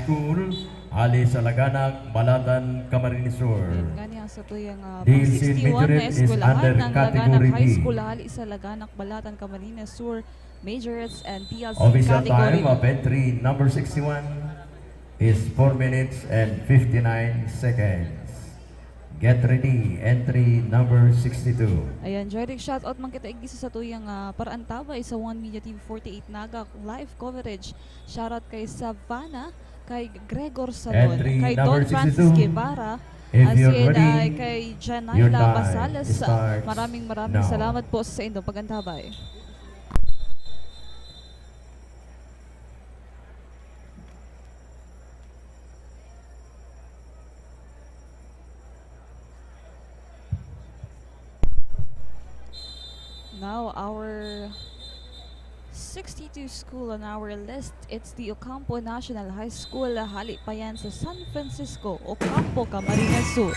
School, Ali sa Laganak, Balatan, Camarines Sur. Gani ang sa tuyang The 61 na majorette is eskwelahan under ng category Laganak High B. School hali sa Laganak, Balatan, Camarines Sur, Majorettes and TLC Official category. time of entry number 61 is 4 minutes and 59 seconds. Get ready, entry number 62. Ayan, direct shoutout man kita igisa sa tuyang Parantabay sa One Media TV 48 Naga live coverage. Shoutout kay Savannah, kay Gregor Salon, Entry kay number Don Francis 62. Guevara, If as you're in ready, ay kay your Janayla time Basales. starts Maraming now. salamat po sa inyong pagantabay. Now our 62 school on our list, it's the Ocampo National High School. Hali pa yan sa San Francisco, Ocampo, Camarines Sur.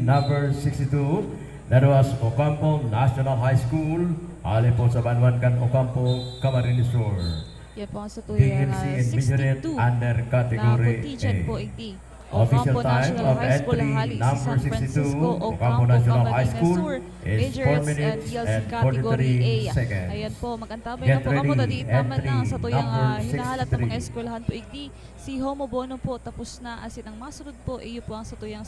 number 62. That was Ocampo National High School. Ali po sa Banwankan, Ocampo, Camarines Sur. Yan po ang satuyang BMC and Majorette 62 under na category contingent A. po iti. Official Ocampo time National of High School entry Hali sa number San 62, Francisco, Ocampo Ocampo, National High Camarines School Sur, is 4 Majorettes and minutes Yields and Category 43 A. seconds. Ayan po, magantabay Get na po kamo ready, dati taman na entry sa tuyang number hinahalat ng mga 63. eskwelahan po igdi. Si Homo Bono po tapos na asin ang masunod po iyo po ang sa tuyang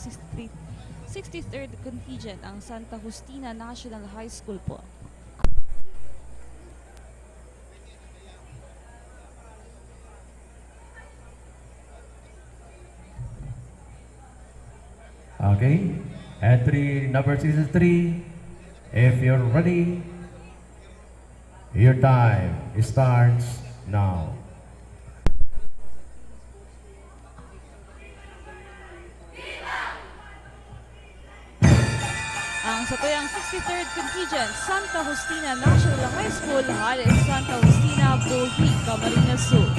63rd contingent ang Santa Justina National High School po. Okay, entry number 63. If you're ready, your time starts now. Ang sa tuyang 63rd contingent, Santa Justina National High School, Halis Santa Justina, Bohi, Camarines Sur.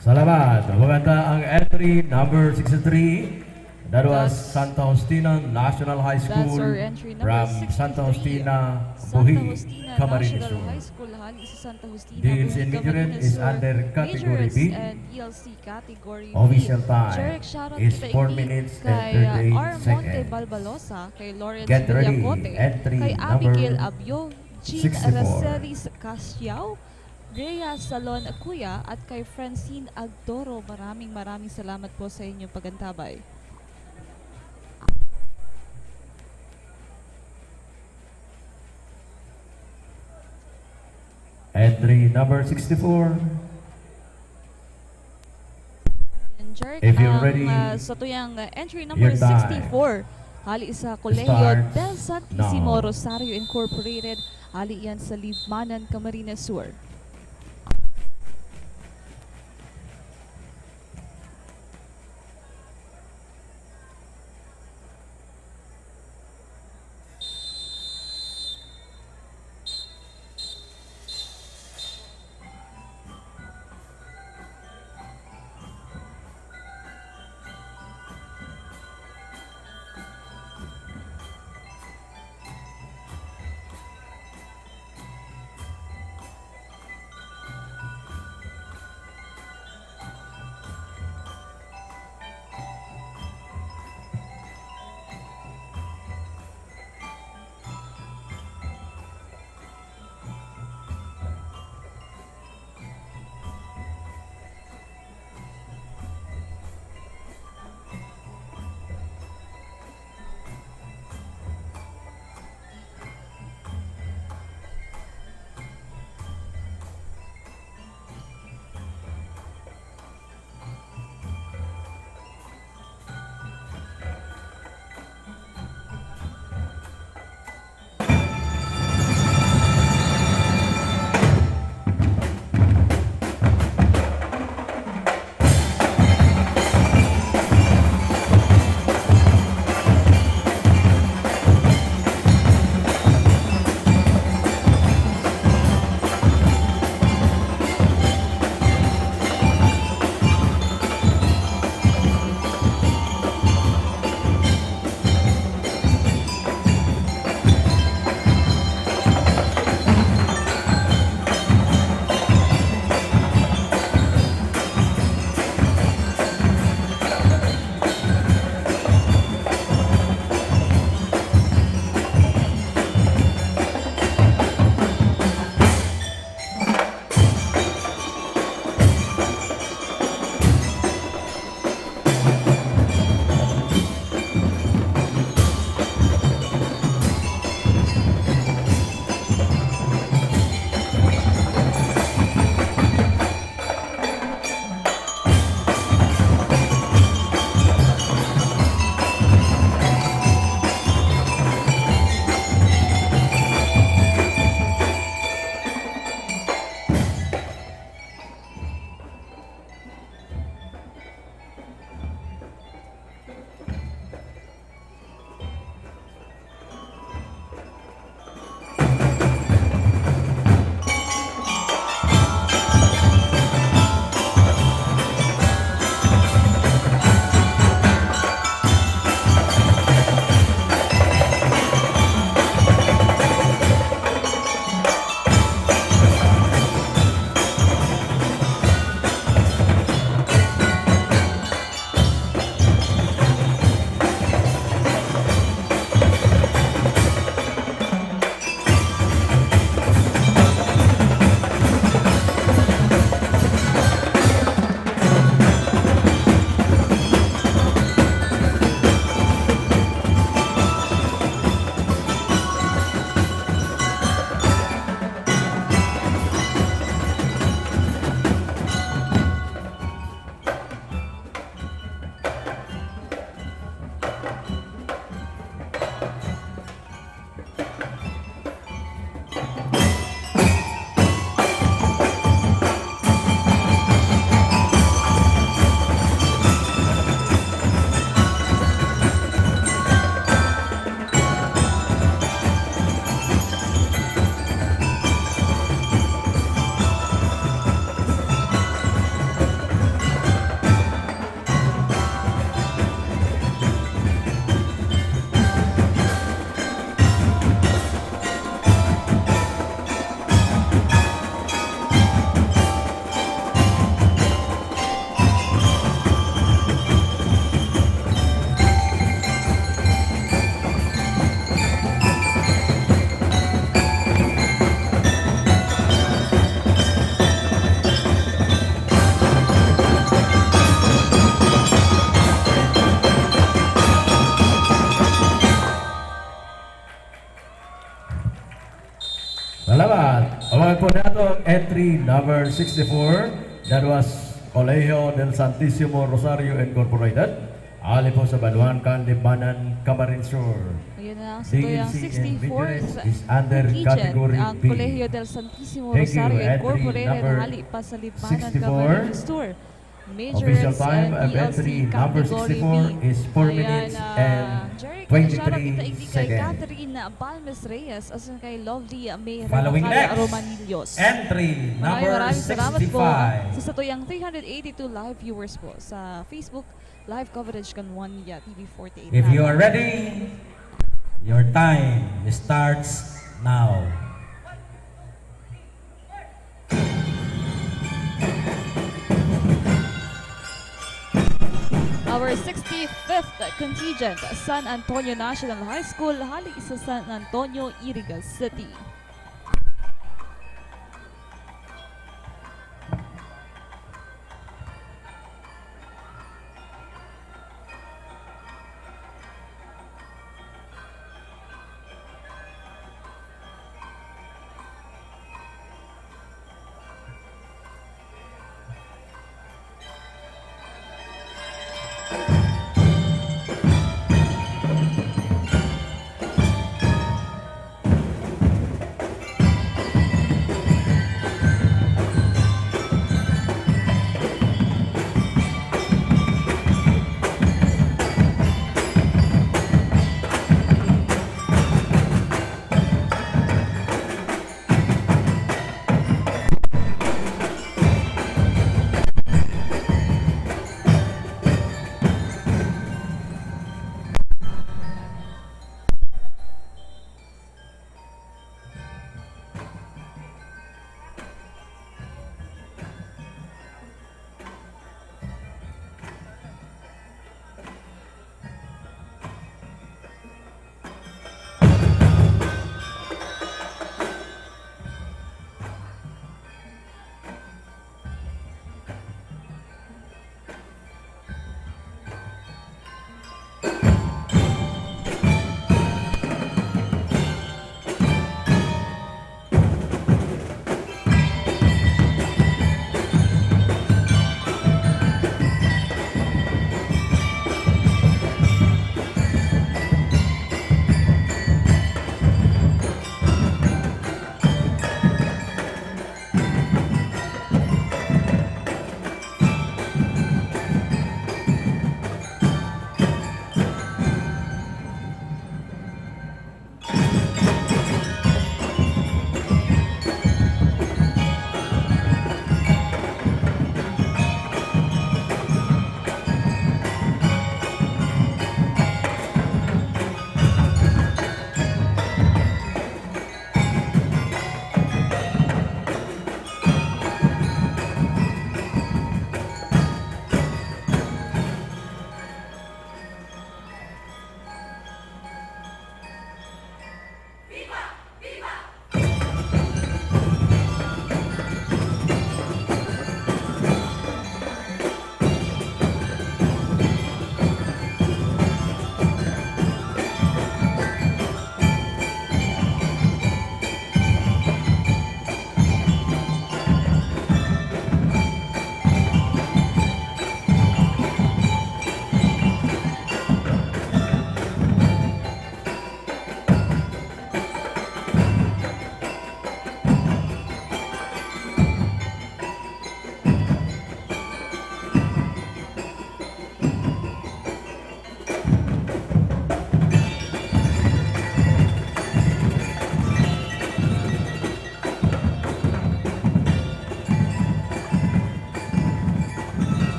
Salamat. Maganda ang entry number 63. That was That's- Santa Justina National High That's School our entry number from 63. Santa Justina, Santa Buhi, Justina Camarines National Sur. High School, hali sa Santa Justina, Deals Buhi, in Miguel Camarines is Sur. under category Majors B. and ELC category B. Official time Jeric, shoutout is kita 4 ini minutes and kay 38 Armonte seconds. Balbalosa, kay Lawrence Get ready. Villacote, Entry kay number Abigail Abyo, Jean 64. Aracelis Casiao, Rhea Salon Kuya, at kay Francine Agdoro. Maraming salamat po sa inyong pagantabay. Entry number 64. And Jeric, If you're ready, sa tuyang entry number your time 64, hali sa Kolehiyo starts del Santissimo now. Rosario Incorporated, hali yan sa Libmanan, Camarines Sur. entry number 64. That was Colegio del Santísimo Rosario Incorporated. Ali po sa Baluan, Libanan, Camarines Sur. Ayun na, sa tuyang DNC and 64 Vigilance is under Kitchen, category ang B. Colegio del Santísimo Thank you. Rosario Entry Incorporated number hali pa sa Libanan 64. Camarines Sur. Majors Official time of and entry DLC number category 64 B. is 4 Ayan, minutes and Jerry, 23 shoutout kita hindi kay seconds. Catherine Balmes Reyes asan kay Lovely May Following Rebacala next, Romanillos. entry number Maraming salamat po 65. sa satuyang 382 live viewers po sa Facebook live coverage kan Wanya TV48. If you are ready, your time starts now. Our 65th contingent, San Antonio National High School, hali sa San Antonio, Irigas City.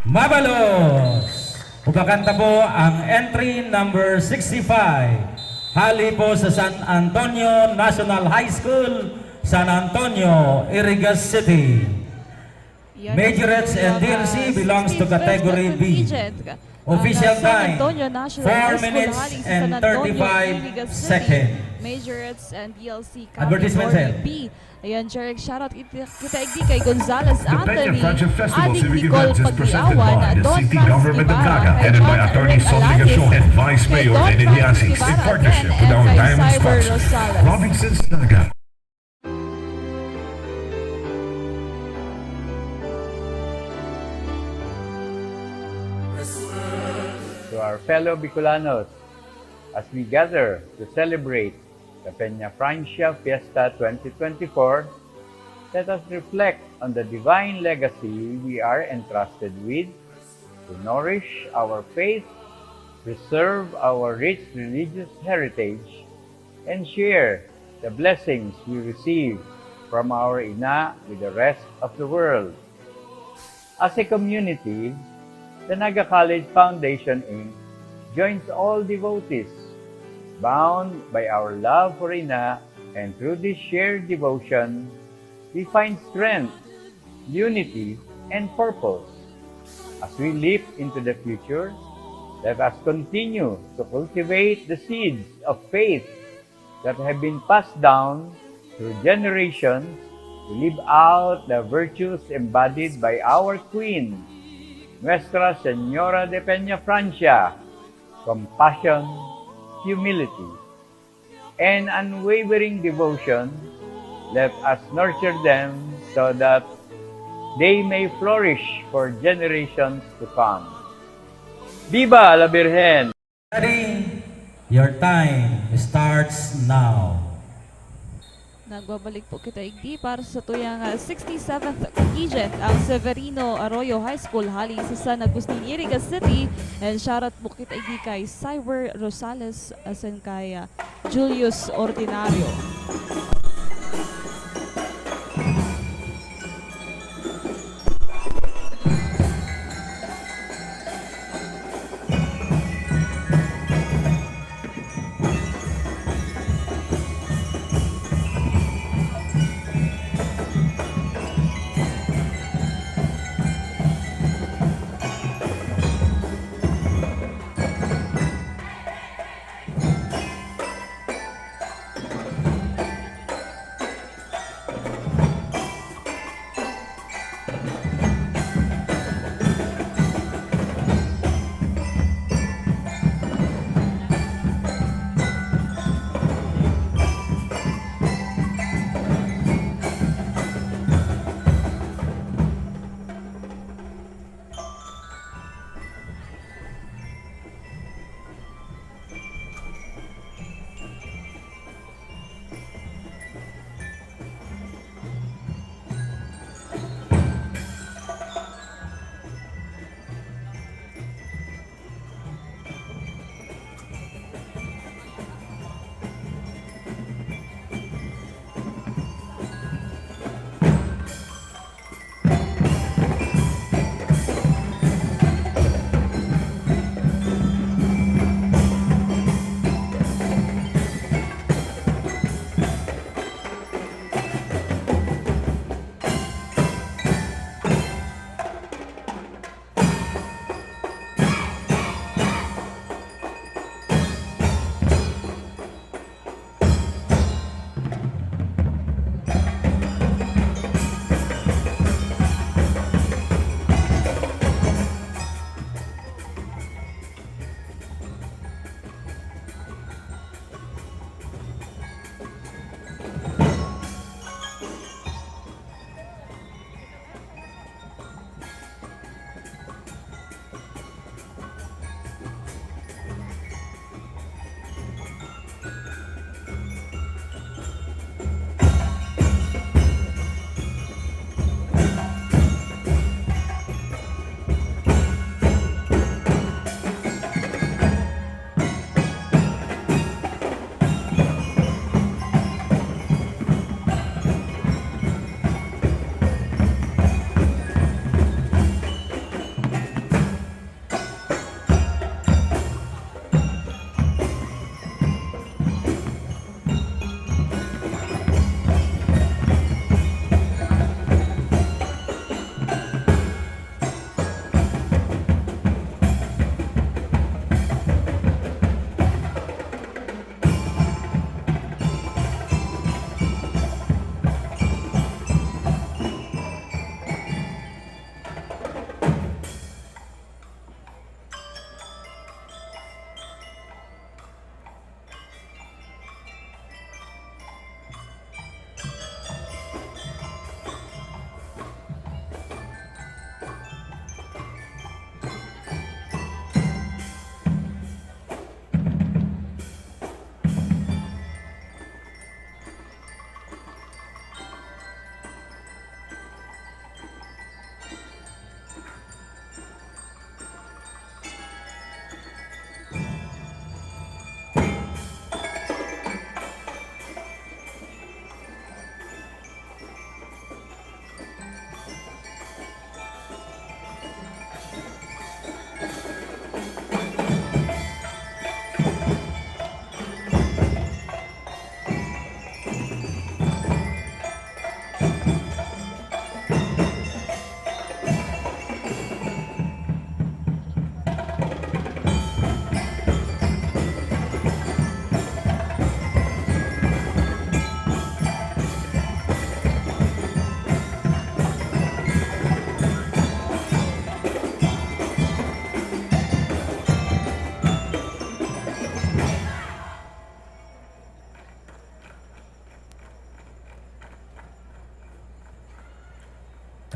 Mabalos! Pagkakanta po ang entry number 65. Hali po sa San Antonio National High School, San Antonio, Irigas City. Yan Majorettes and ang DLC belongs to 65th category B. contingent. Official Ang, time, San Antonio National 4 High School minutes Hali sa and San Antonio, 35 Irigas City. seconds. Majorettes and DLC Advertisement, category sir. B. Ayan, Jeric, shoutout kita igdi kay Gonzales The Peña Anthony, Friendship Festival Aling Civic Nicole Events is presented Pagdiawan, by the Don City Francis Government of Guevara, Gaga, kay headed by John Attorney Rick Sonia Alatis, Gasol and Vice kay Mayor Don Lenny Francis Diazis, in Guevara partnership again, with and our kay diamond Cyber sponsor, Rosales. Robinson's Naga. To our fellow Bicolanos, as we gather to celebrate the Peña Francia Fiesta 2024, let us reflect on the divine legacy we are entrusted with to nourish our faith, preserve our rich religious heritage, and share the blessings we receive from our Ina with the rest of the world. As a community, the Naga College Foundation Inc. joins all devotees, bound by our love for Ina, and through this shared devotion, we find strength, unity, and purpose. As we leap into the future, let us continue to cultivate the seeds of faith that have been passed down through generations to live out the virtues embodied by our Queen, Nuestra Señora de Peña Francia: compassion, humility, and unwavering devotion. Let us nurture them so that they may flourish for generations to come. Viva la Virgen! Ready? Your time starts now. Nagbabalik po kita igdi para sa tuyang 67th contingent ang Severino Arroyo High School Hali sa San Agustin, Irigas City. And shoutout po kita igdi kay Cyber Rosales asan kay Julius Ordinario.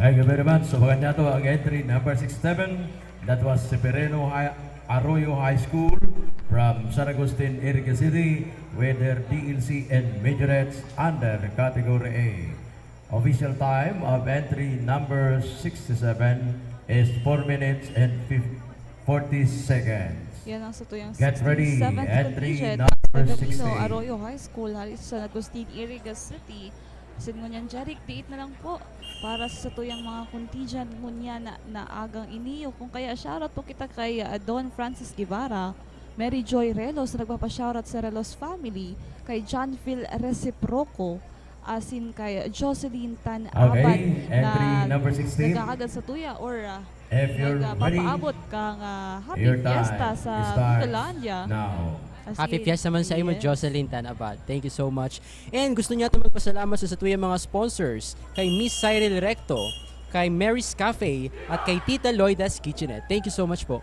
Thank you very much. So maganda to ang entry number 67. That was Severino Arroyo High School from San Agustin, Iriga City with their DLC and majorettes under category A. Official time of entry number 67 is 4 minutes and 40 seconds. Yan ang sa tuyang Get ready. 67th Entry contingent number Severino 60. Arroyo High School halis sa Agustin, Iriga City. Sin ngunyan Jeric, date na lang po para sa tuyang mga contingent ngunyan na agang iniyo. Kung kaya shoutout po kita kay Don Francis Guevara, Mary Joy Relos, nagpapashoutout sa Relos family, kay John Phil Reciproco, asin kay Jocelyn Tan Abad Okay, entry number 16. nagkakagad sa tuya or If you're ready, papaabot kang happy your time fiesta sa starts Bicolandia. now. Happy Fiesta man sa imo, Yes. Jocelyn Tanabad. Thank you so much. And gusto niya ito magpasalamat sa tuyang mga sponsors, kay Miss Cyril Recto, kay Mary's Cafe, at kay Tita Loida's Kitchenette. Thank you so much po.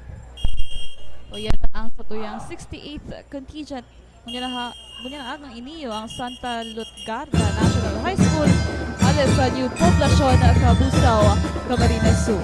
O yan ang sa tuyang 68th contingent. Muna na agang iniyo ang Santa Lutgarda National High School alas sa New Poblacion, Cabusao, Camarines Sur.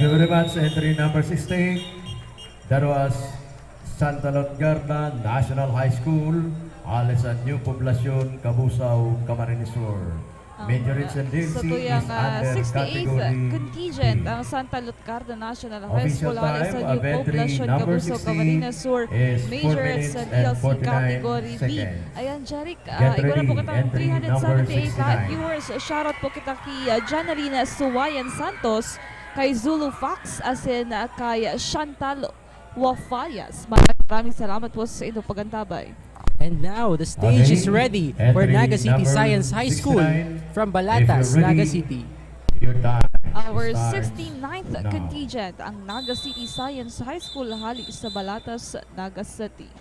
you very much. Entry number 68. That was Santa Lotgarda National High School, Alisan New Poblacion, Cabusao, Camarines Sur. Majorates and Sa DLC is tuyang under 68th category contingent B. ang Santa Lutgarda National High Official School halos sa time New of entry Poblacion, number Cabusao, 60 Camarines Sur, is 4 Majorates minutes sa and DLC 49 category B. seconds. Ayan, Jeric, Get ikaw na po ready, kitang entry number 378 live 69. viewers. Shoutout po kita kay Janalina Suwayan Santos, kay Zulu Fox, as in kay Chantal Wafayas. Maraming salamat po sa inyong pagantabay. And now, the stage Okay. is ready for Entry Naga City number Science High School 69. from Balatas, If you're ready, Naga City. Your time Our starts 69th now. contingent, ang Naga City Science High School hali sa Balatas, Naga City.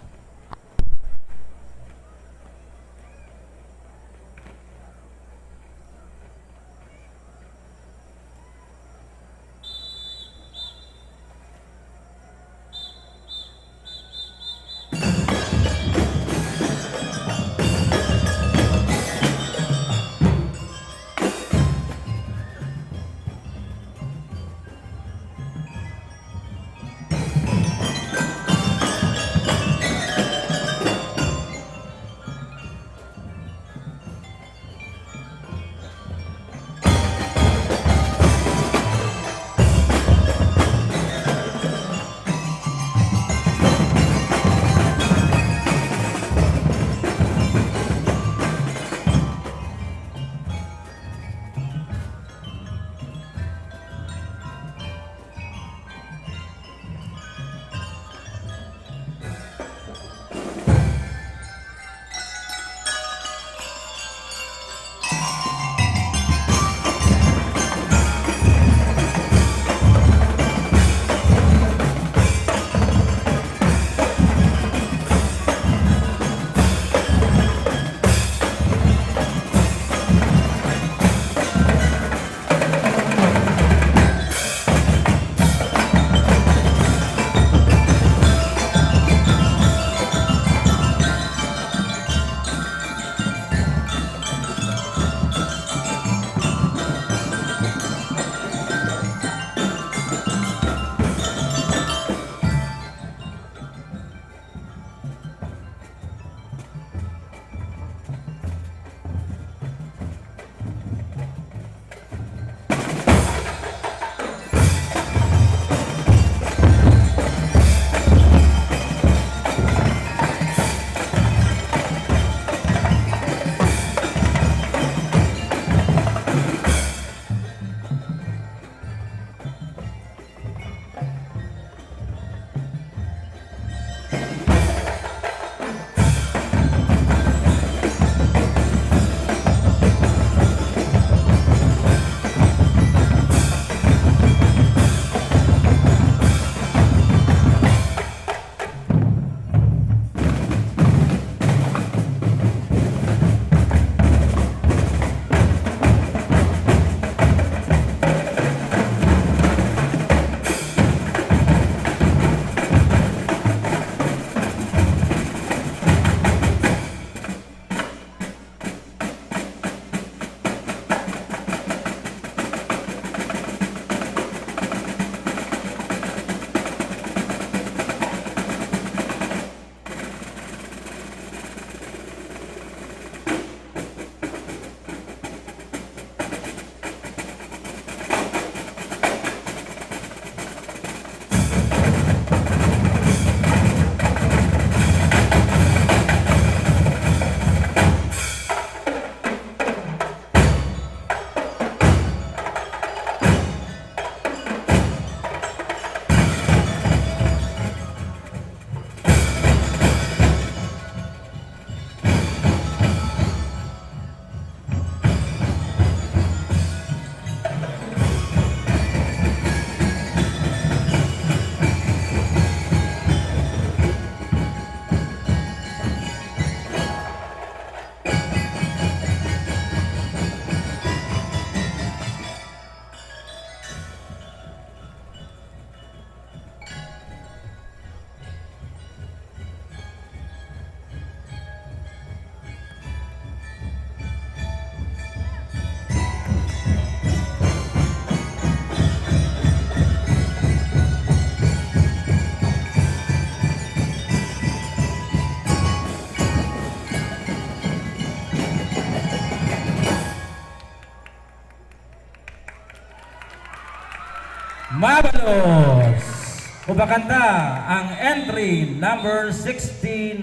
Ubakanta ang entry number 69,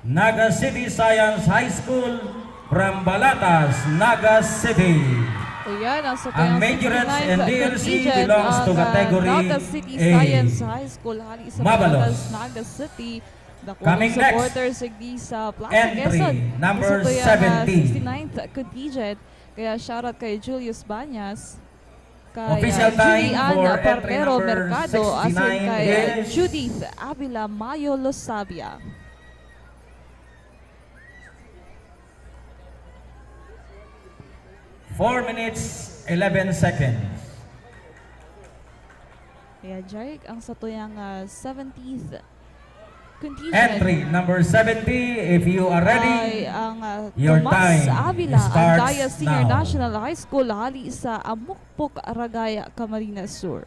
Naga City Science High School from Balatas, Naga City. O yan, ang sa Ang tuyang majorettes 69th and DLC contingent belongs to ang, category Naga City A. Science High School hali sa Mabalos. Balatas, Naga City. Coming Dakulang next, supporters sigdi sa Plaza entry Quezon. number Sa tuyang 70. 69th contingent. Kaya shoutout kay Julius Banyas, kay Official time Julian for entry Parrero number Mercado, asin 69 kay is Judith Avila Mayo Losabia. Four minutes, 11 seconds. Kaya Jake, ang sa tuyang 70th contingent. Entry number 70, if you are ready, Ay ang your Tomas time Avila, ang starts Daya Senior now. National High School hali sa Amukpok, Aragaya, Camarines Sur.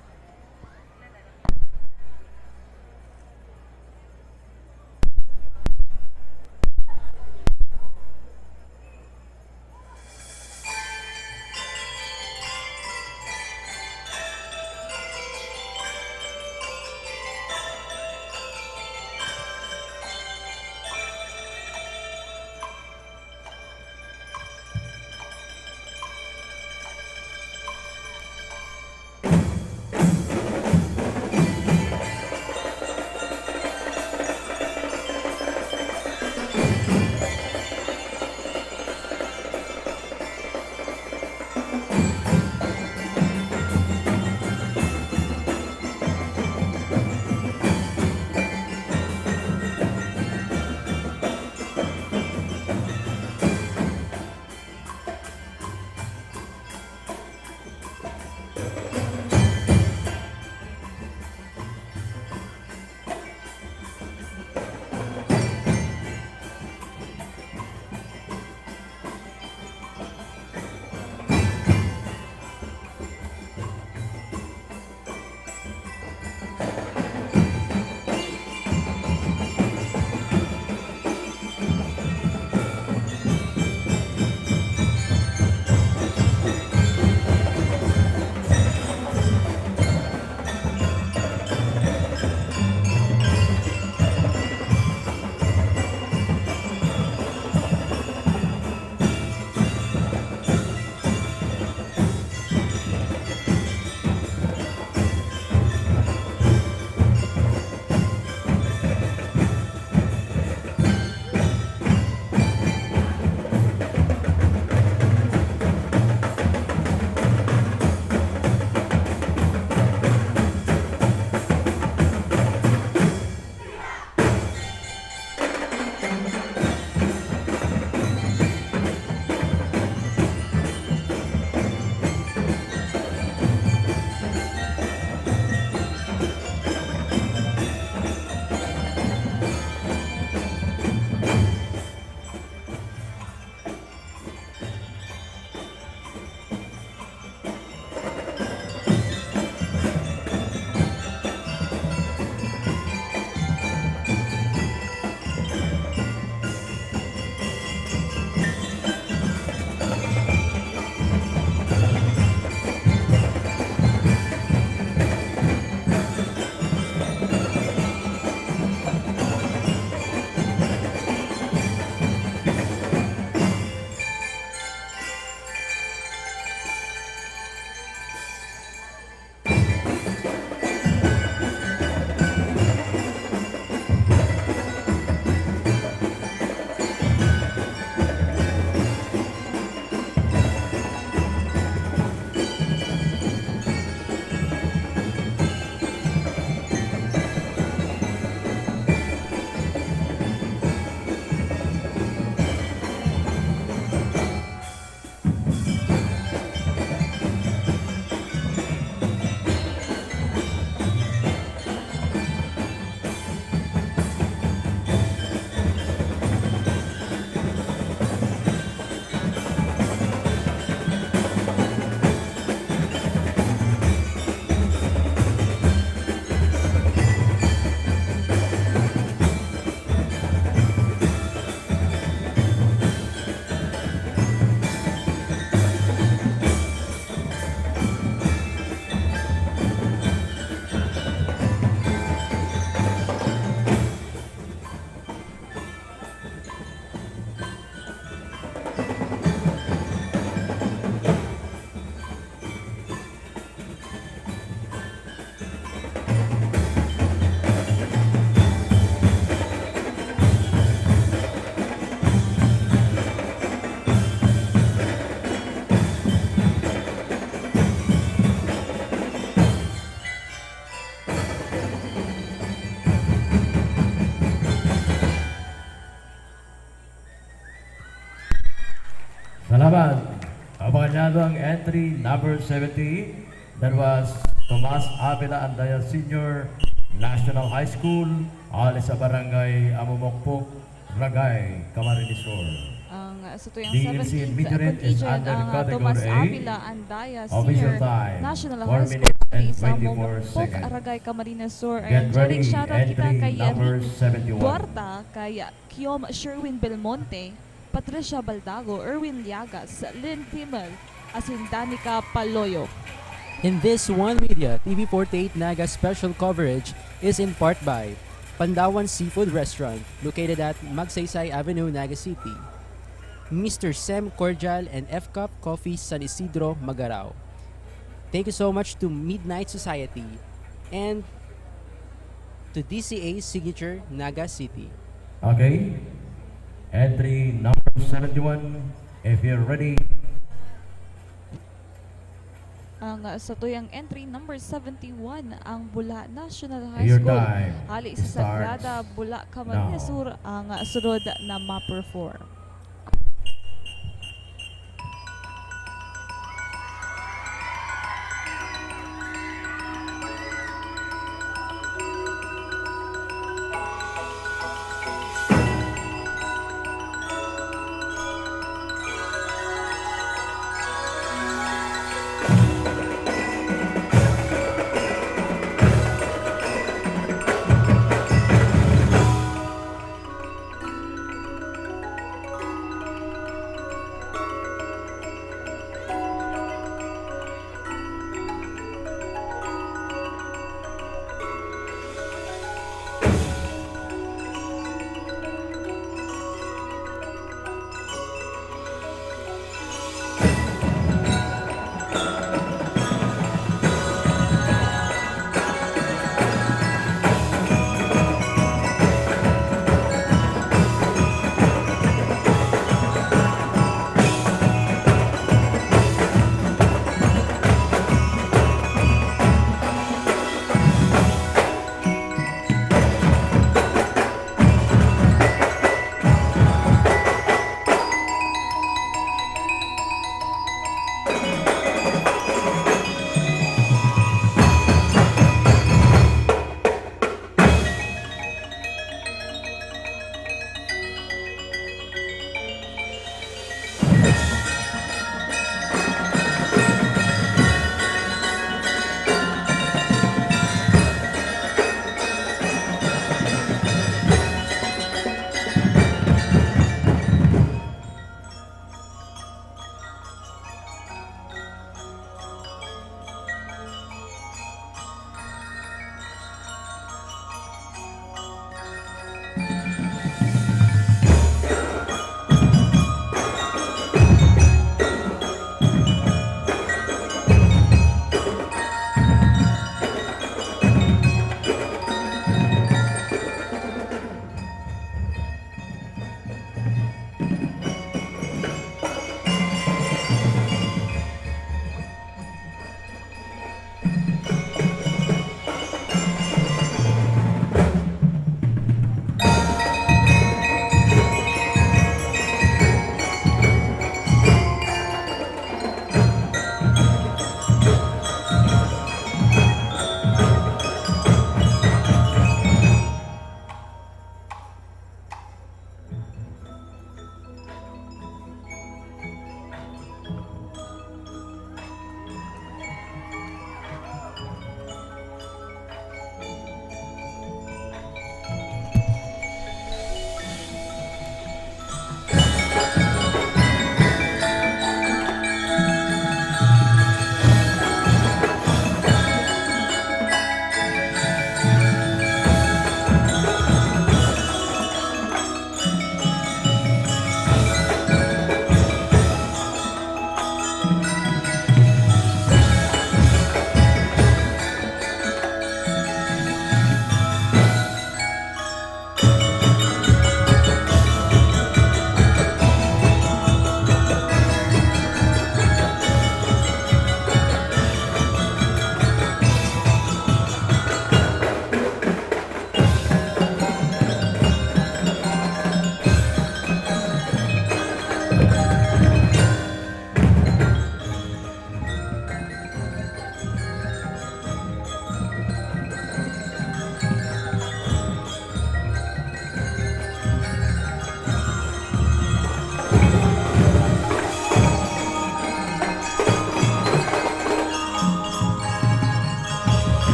Salamat. Abanganyado ang entry number 70. That was Tomas Avila Andaya Senior National High School. Alis sa barangay Amumokpok, Ragay, Camarines Sur. Ang sa tuyang DLC 17th Midget is contingent under ang category Tomas A. Avila Andaya Official Senior time, National 4 High School minutes and sa 24 Momokpok, seconds. Aragay, Camarines Sur. Get Ayan, ready, Jering shoutout kita entry kay number Eric 71. Duarta, kay Kiom Sherwin Belmonte, Patricia Baldago, Erwin Liagas, Lynn Timmel, asin Danica Paloyo. In this One Media TV48 Naga special coverage is in part by Pandawan Seafood Restaurant located at Magsaysay Avenue, Naga City, Mr. Sem Cordial and F-Cup Coffee San Isidro, Magarao. Thank you so much to Midnight Society and to DCA Signature, Naga City. Okay. Entry number 71. If you're ready, Ang sa tuyang entry number 71 ang Bula National High your School. time Hali sa starts Sagrada Bula, Camarines now. Sur ang sunod na ma-perform.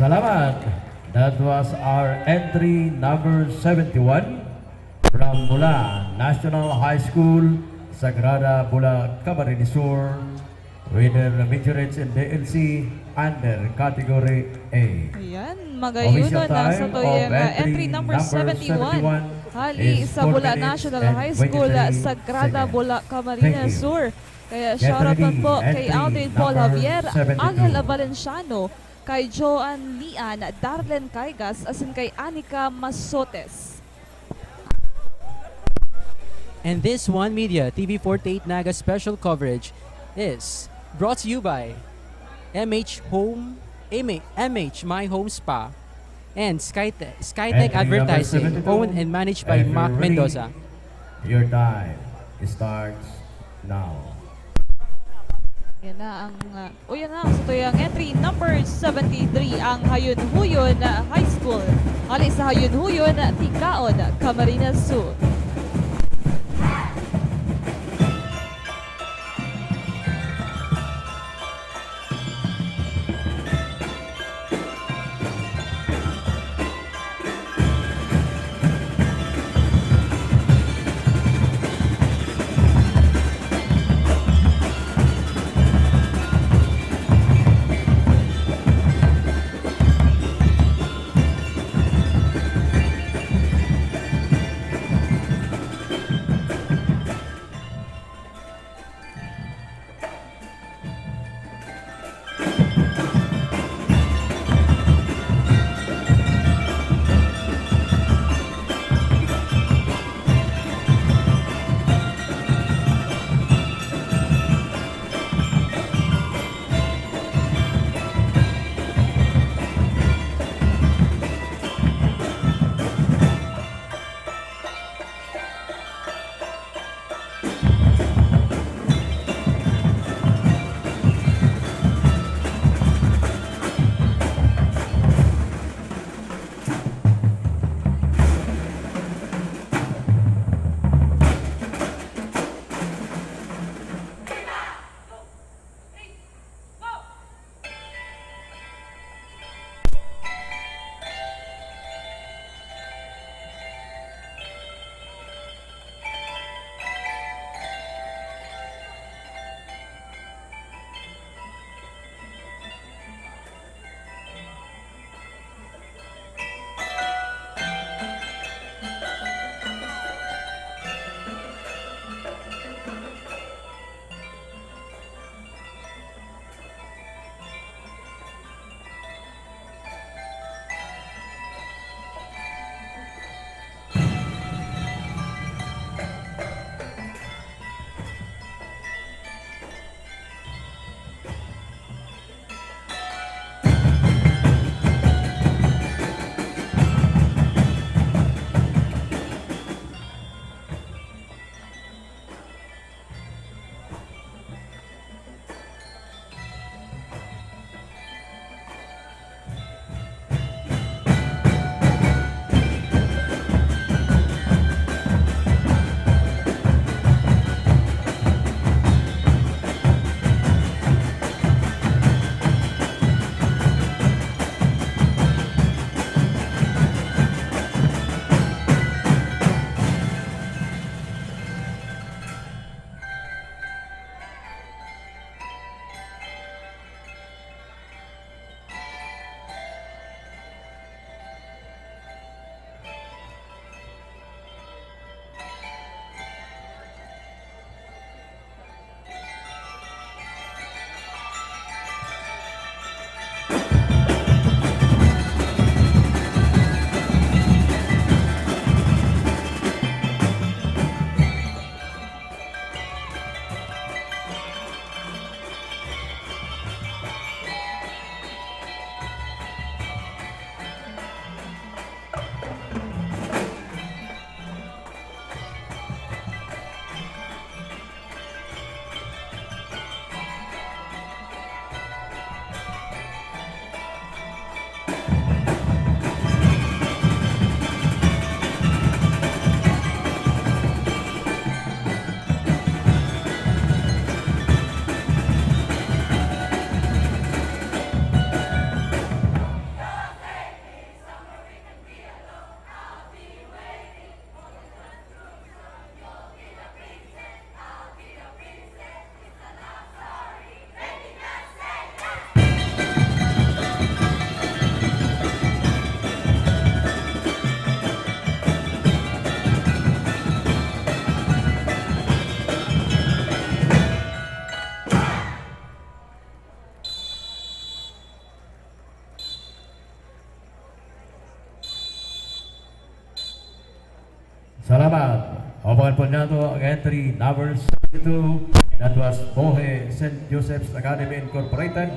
Salamat. That was our entry number 71 from Bula National High School, Sagrada Bula, Camarines Sur, winner majorates in DLC under category A. Ayan, magayunon Official na sa time tuyang of entry number 71. Hali is sa 4 Bula minutes National and High School, 23 Sagrada seconds. Bula, Thank Camarines you. Sur. Kaya Get shoutout ready, po kay entry Aldrin Paul number Javier, 72. Angel Valenciano, kay Joan Lian, Darlen Caigas, asin kay Anika Masotes. And this One Media TV48 Naga special coverage is brought to you by MH My Home Spa and Skytech Entry number Advertising, 72. owned and managed by If Mac you're ready, Mendoza. Your time starts now. Yan na ang yan na sa tuyang entry number 73 ang Hayun Huyon High School. Ali sa Hayun Huyon, Tikaon, Camarines Sur. Naman po nato ang entry number 72. That was Bohe St. Joseph's Academy Incorporated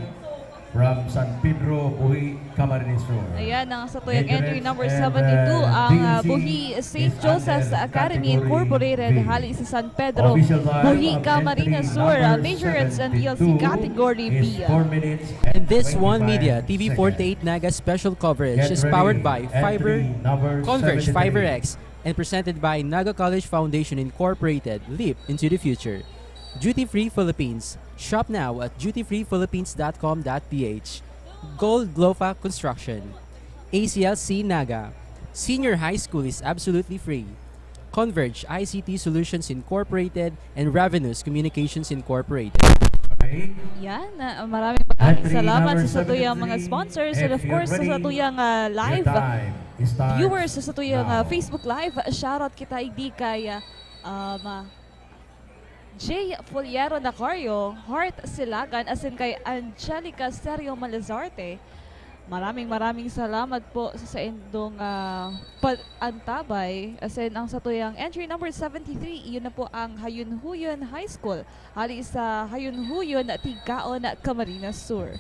from San Pedro, Buhi, Camarines Sur. Ayan ang sa tuyang Majorettes entry number and, 72 ang DLC Buhi St. is Joseph's under Academy category Incorporated, B. hali sa San Pedro, Official time Buhi, of Camarines entry Sur, number Majorettes and 72 DLC Category B. is 4 minutes And this 25 One Media seconds. TV48 Naga special coverage Get is ready. powered by Entry Fiber, number Converge 73. Fiber X, and presented by Naga College Foundation Incorporated. Leap into the future. Duty Free Philippines. Shop now at dutyfreephilippines.com.ph. Gold Glofa Construction. ACLC Naga. Senior High School is absolutely free. Converge ICT Solutions Incorporated and Ravenous Communications Incorporated. Okay. Yan, maraming Entry salamat number sa satuyang mga 73. sponsors If and of you're course sa ready, satuyang live Your time starts viewers sa satuyang now. Facebook Live. Shoutout kita idi kay J. Foliero Nacario, Heart Silagan, as in kay Angelica Serio Malazarte. Maraming salamat po sa indong antabay. As in, ang satuyang entry number 73, iyon na po ang Hayunhuyon High School. Hali sa Hayunhuyon, Tigaon, Camarines Sur.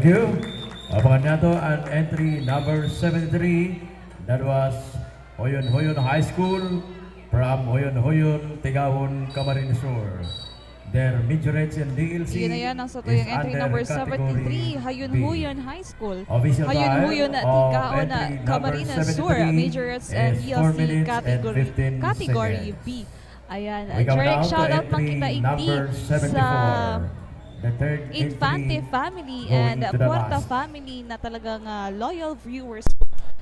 you. Abangan nato ang entry number 73. That was Hoyon Hoyon High School from Hoyon Hoyon, Tigawon, Camarines Sur. Their majorettes in DLC Yun na yan ang sa is tuyang entry under number category 73, Hayun B. Huyon High School. Official Hayun time Huyon na of Tigaon na entry number Camarines Sur, 73 majorettes and is 4 ELC minutes and category, 15 category seconds. B. Ayan, We come direct now to shoutout man entry kita number igdi 74. sa The third Infante entry family going and to the Puerta last. family na talagang loyal viewers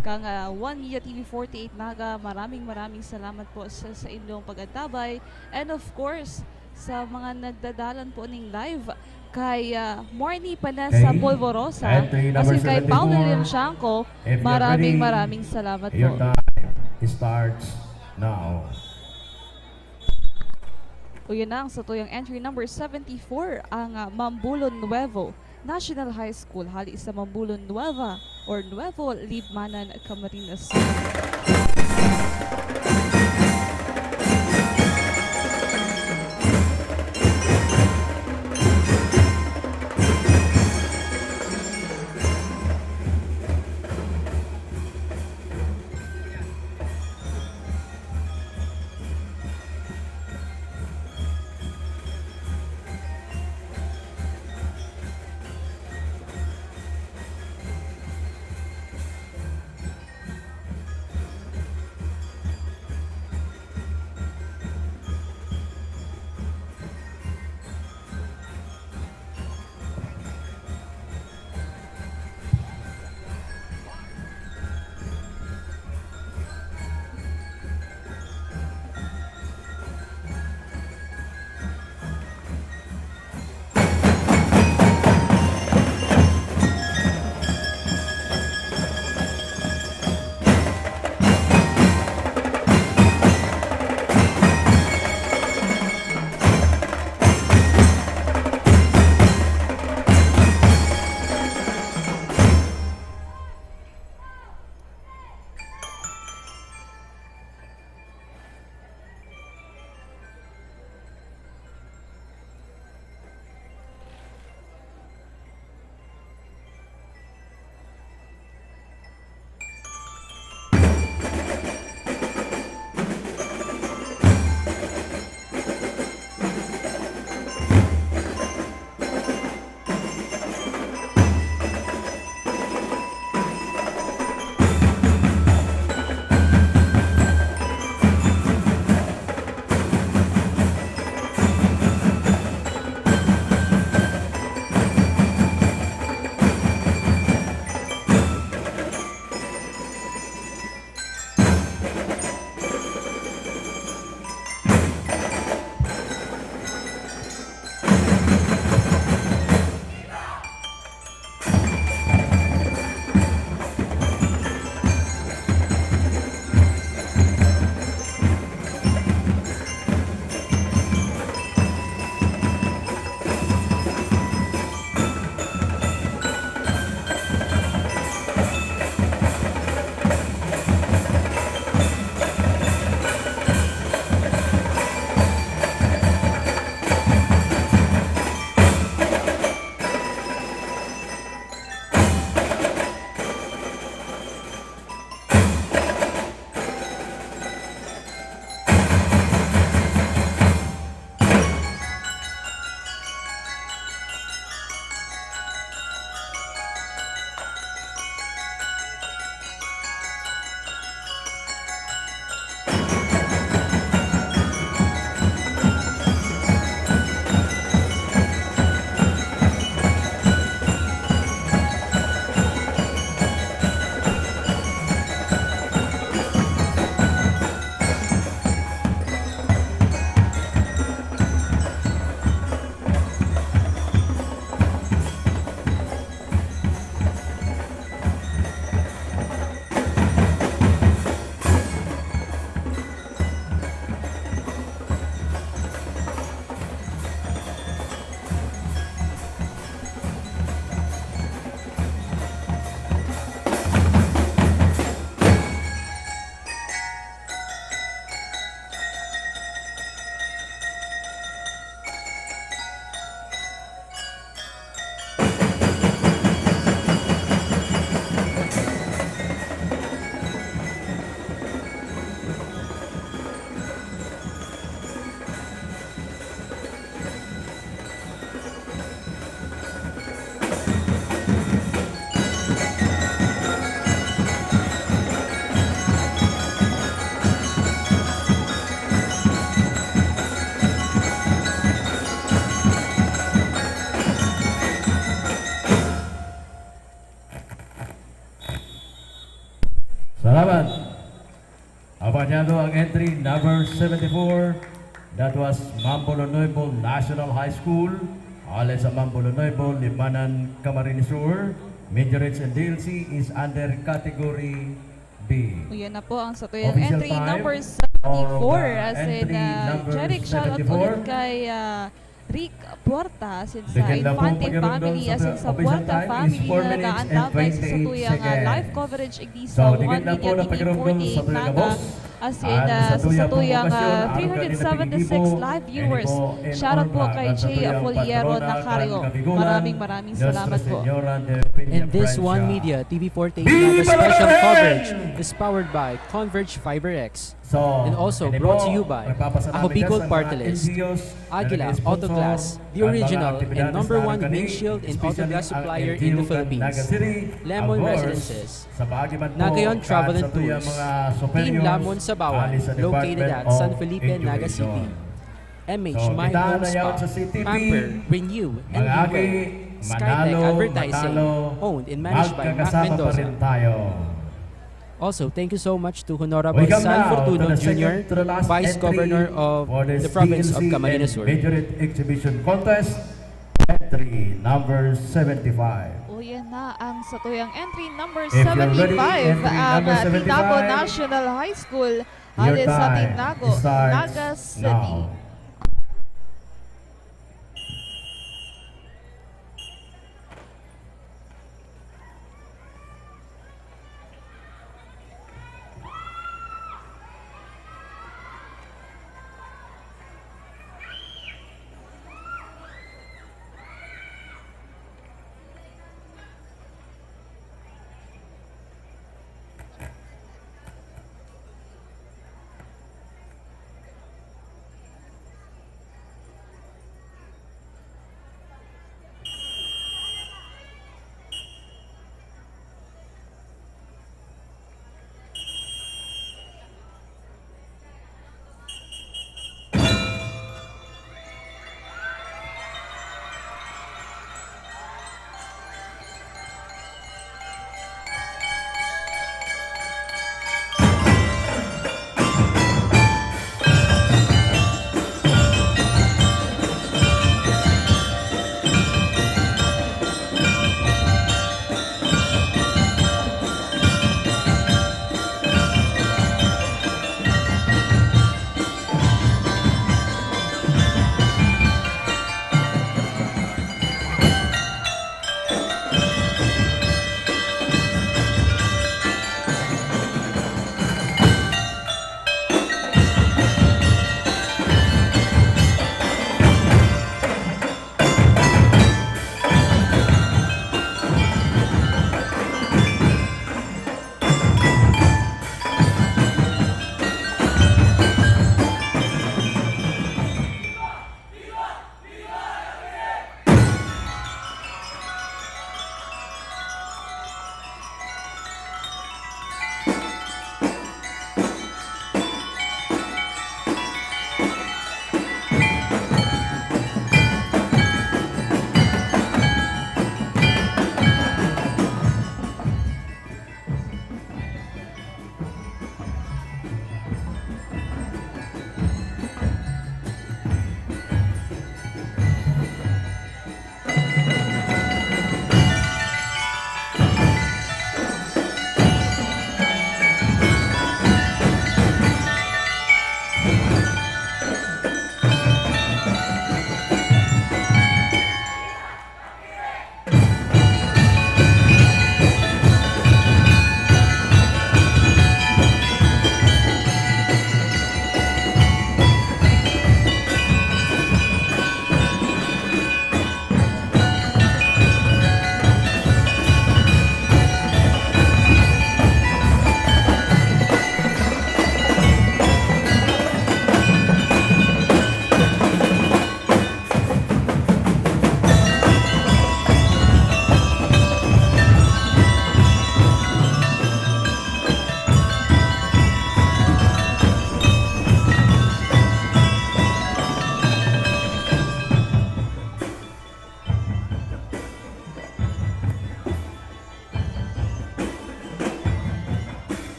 kang One Media TV 48 Naga. Maraming salamat po sa inyong pag-antabay, and of course sa mga nagdadalan po ning live kay Morny Panessa Okay. Polvorosa, Entry number as in kay 74. Paolo Limshanko. If you're Maraming ready, salamat your po. time starts now. O yun na ang sa tuyang entry number 74, ang Mambulon Nuevo National High School, hali sa Mambulon Nueva or Nuevo Libmanan, Camarines Sur. Salamat. Abanyado ang entry number 74. That was Mambolonoybo National High School. Alis sa Mambolonoybo, Limanan, Camarines Sur. Majorates and DLC is under category B. O, yan na po ang satuyang Official entry time number of 74. As in, entry number Jeric, shoutout 74. ulit kay Rick Puerta since sa Bigyan na po Infante pagkaroon family doon as in sa official Puerta time is family 4 na minutes and naantabay sa 28 satuyang seconds. live coverage igdi So, sa 1 bigyan na po Media na TV pagkaroon doon sa 48 tuyang Naga. gabos. As in, At sa tuyang satuyang pamukasyon, araw kanina 376 Bigibo, live viewers. Enibo, and Shoutout po Orma, kay at sa Jay tuyang Apoliero patrona, Nacario. Karen Cabigulan, Maraming Nuestra salamat po. Señora de Peña And this Francia. One Media TV48 Viva Naga special Marin! coverage is powered by Converge Fiber X. So, And also Enibo, brought to you by nagpapasalamat Ako Bicol sa mga Party List, NGOs na Aguila nag-sponsor Autoglass, the at mga original and aktibidades number na one kani, windshield and especially autoglass ang supplier LGU in the kan Philippines. Naga City, Lemon of course, Residences, sa Baagi man po, Nagayon Travel at and sa tuyang Tours, mga Team superiors, Lamon Sabawan, alis sa located Department at of San Felipe, Naga Education. City. MH So, My kita Home na yaw Spa, sa CTV, Pamper, Renew, and Mga Beware. Skytech manalo, Advertising, manalo, owned and managed by Mac magkakasama pa Mendoza. rin tayo. Also, thank you so much to Honorable Welcome San now Fortuno to the Jr., second to the last Vice entry Governor of for this the province of DLC Camarines and Sur. Majorate Exhibition Contest, entry number 75. O yan na ang satuyang entry number If you're 75 ready, entry ang number 75, Tinago National High School Your alis sa time Tinago, starts Naga City. now.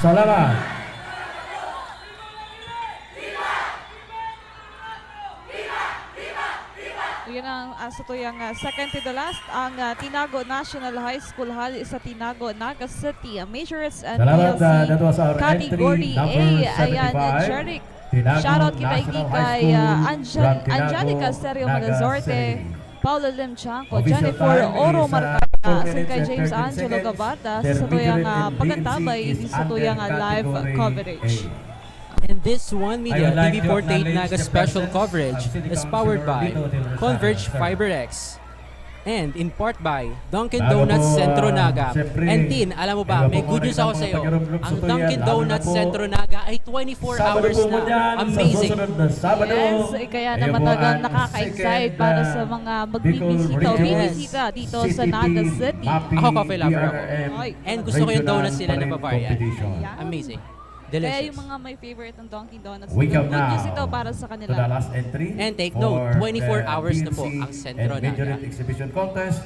Salamat. Yun ang sa tuyang second to the last, ang Tinago National High School hali sa Tinago, Naga City. Majorettes and Salamat. PLC That was our category entry number A. Ayan, 75. Jeric. Tinago Shoutout kita National kay High School from Tinago, Angelica Serio Naga Malazorte, City. Paulo Lim Chanco, Official Jennifer time Oro is, Marcada, 4 asin minutes kay and James 13 Angelo seconds. Gabata Their sa tuyang majorette in pagkantabay DNC di is sa tuyang under live category coverage. A. And this One Media I would like to TV48 acknowledge Naga the special presence coverage of City is powered Councilor by Lito Del Rosario, Converge sir. FiberX and in part by Dunkin' Bago Donuts po, Centro Naga. siyempre, And Tin, alam mo ba, iba may po good news mga ako sa iyo. pagkaroon Ang sa Dunkin' tuyan, lalo na Donuts po Centro Naga ay 24 Sabado hours po mo na. dyan, sa Amazing. susunod na Sabado. Yes, kaya Ayun naman po talagang ang nakaka-excite second, para sa mga magbibisita o Bicol bibisita dito sa Naga City. Ako, coffee lover ako. Ay. And gusto ko yung donuts nila na Regional Bavarian. Competition. Yeah. Amazing. Kaya Delicious. yung mga may favorite ng Dunkin' Donuts, We good come news now ito para sa to the kanila. last entry. And take for note, 24 the hours na po PNC ang Centro and Naga. Majorette Exhibition Contest.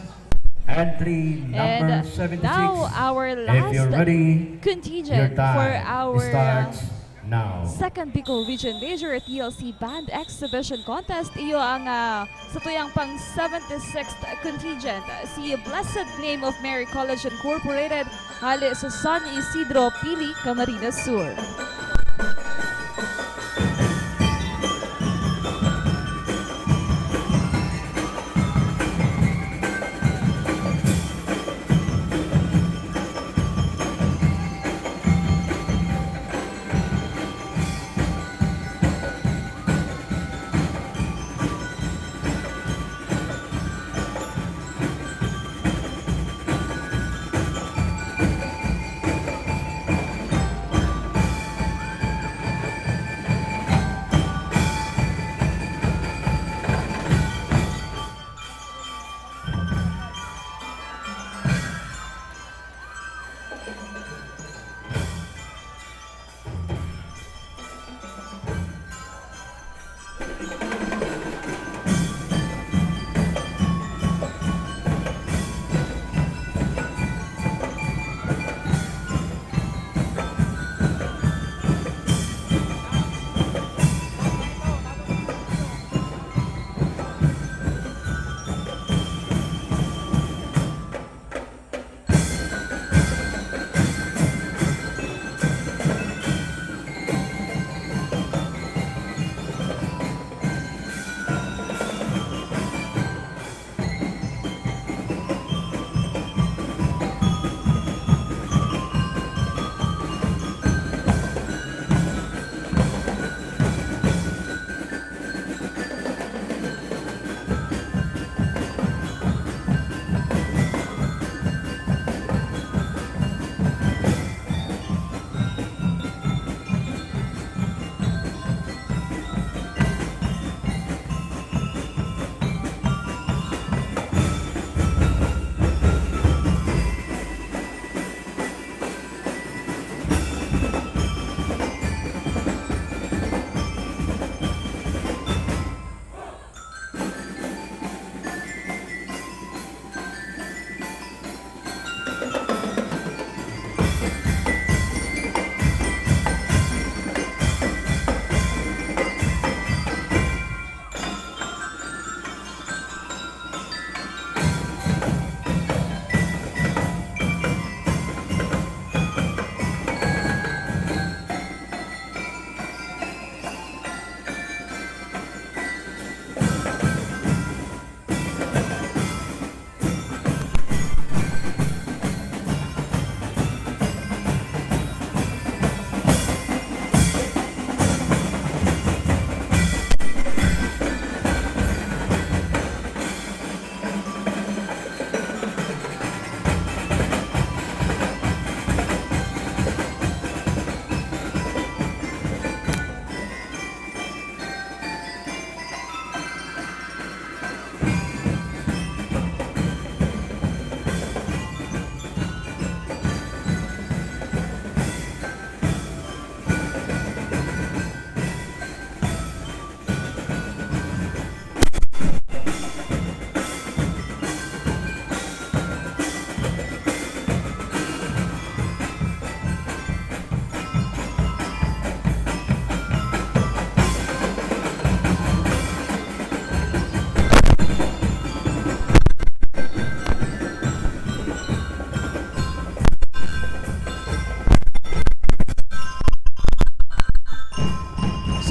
Entry number And 76. now our If you're last ready, your contingent for time our starts now. second Bicol Region Major at TLC Band Exhibition Contest. Iyo ang sa tuyang pang 76th contingent. Si Blessed Name of Mary College Incorporated hali sa San Isidro, Pili, Camarines Sur.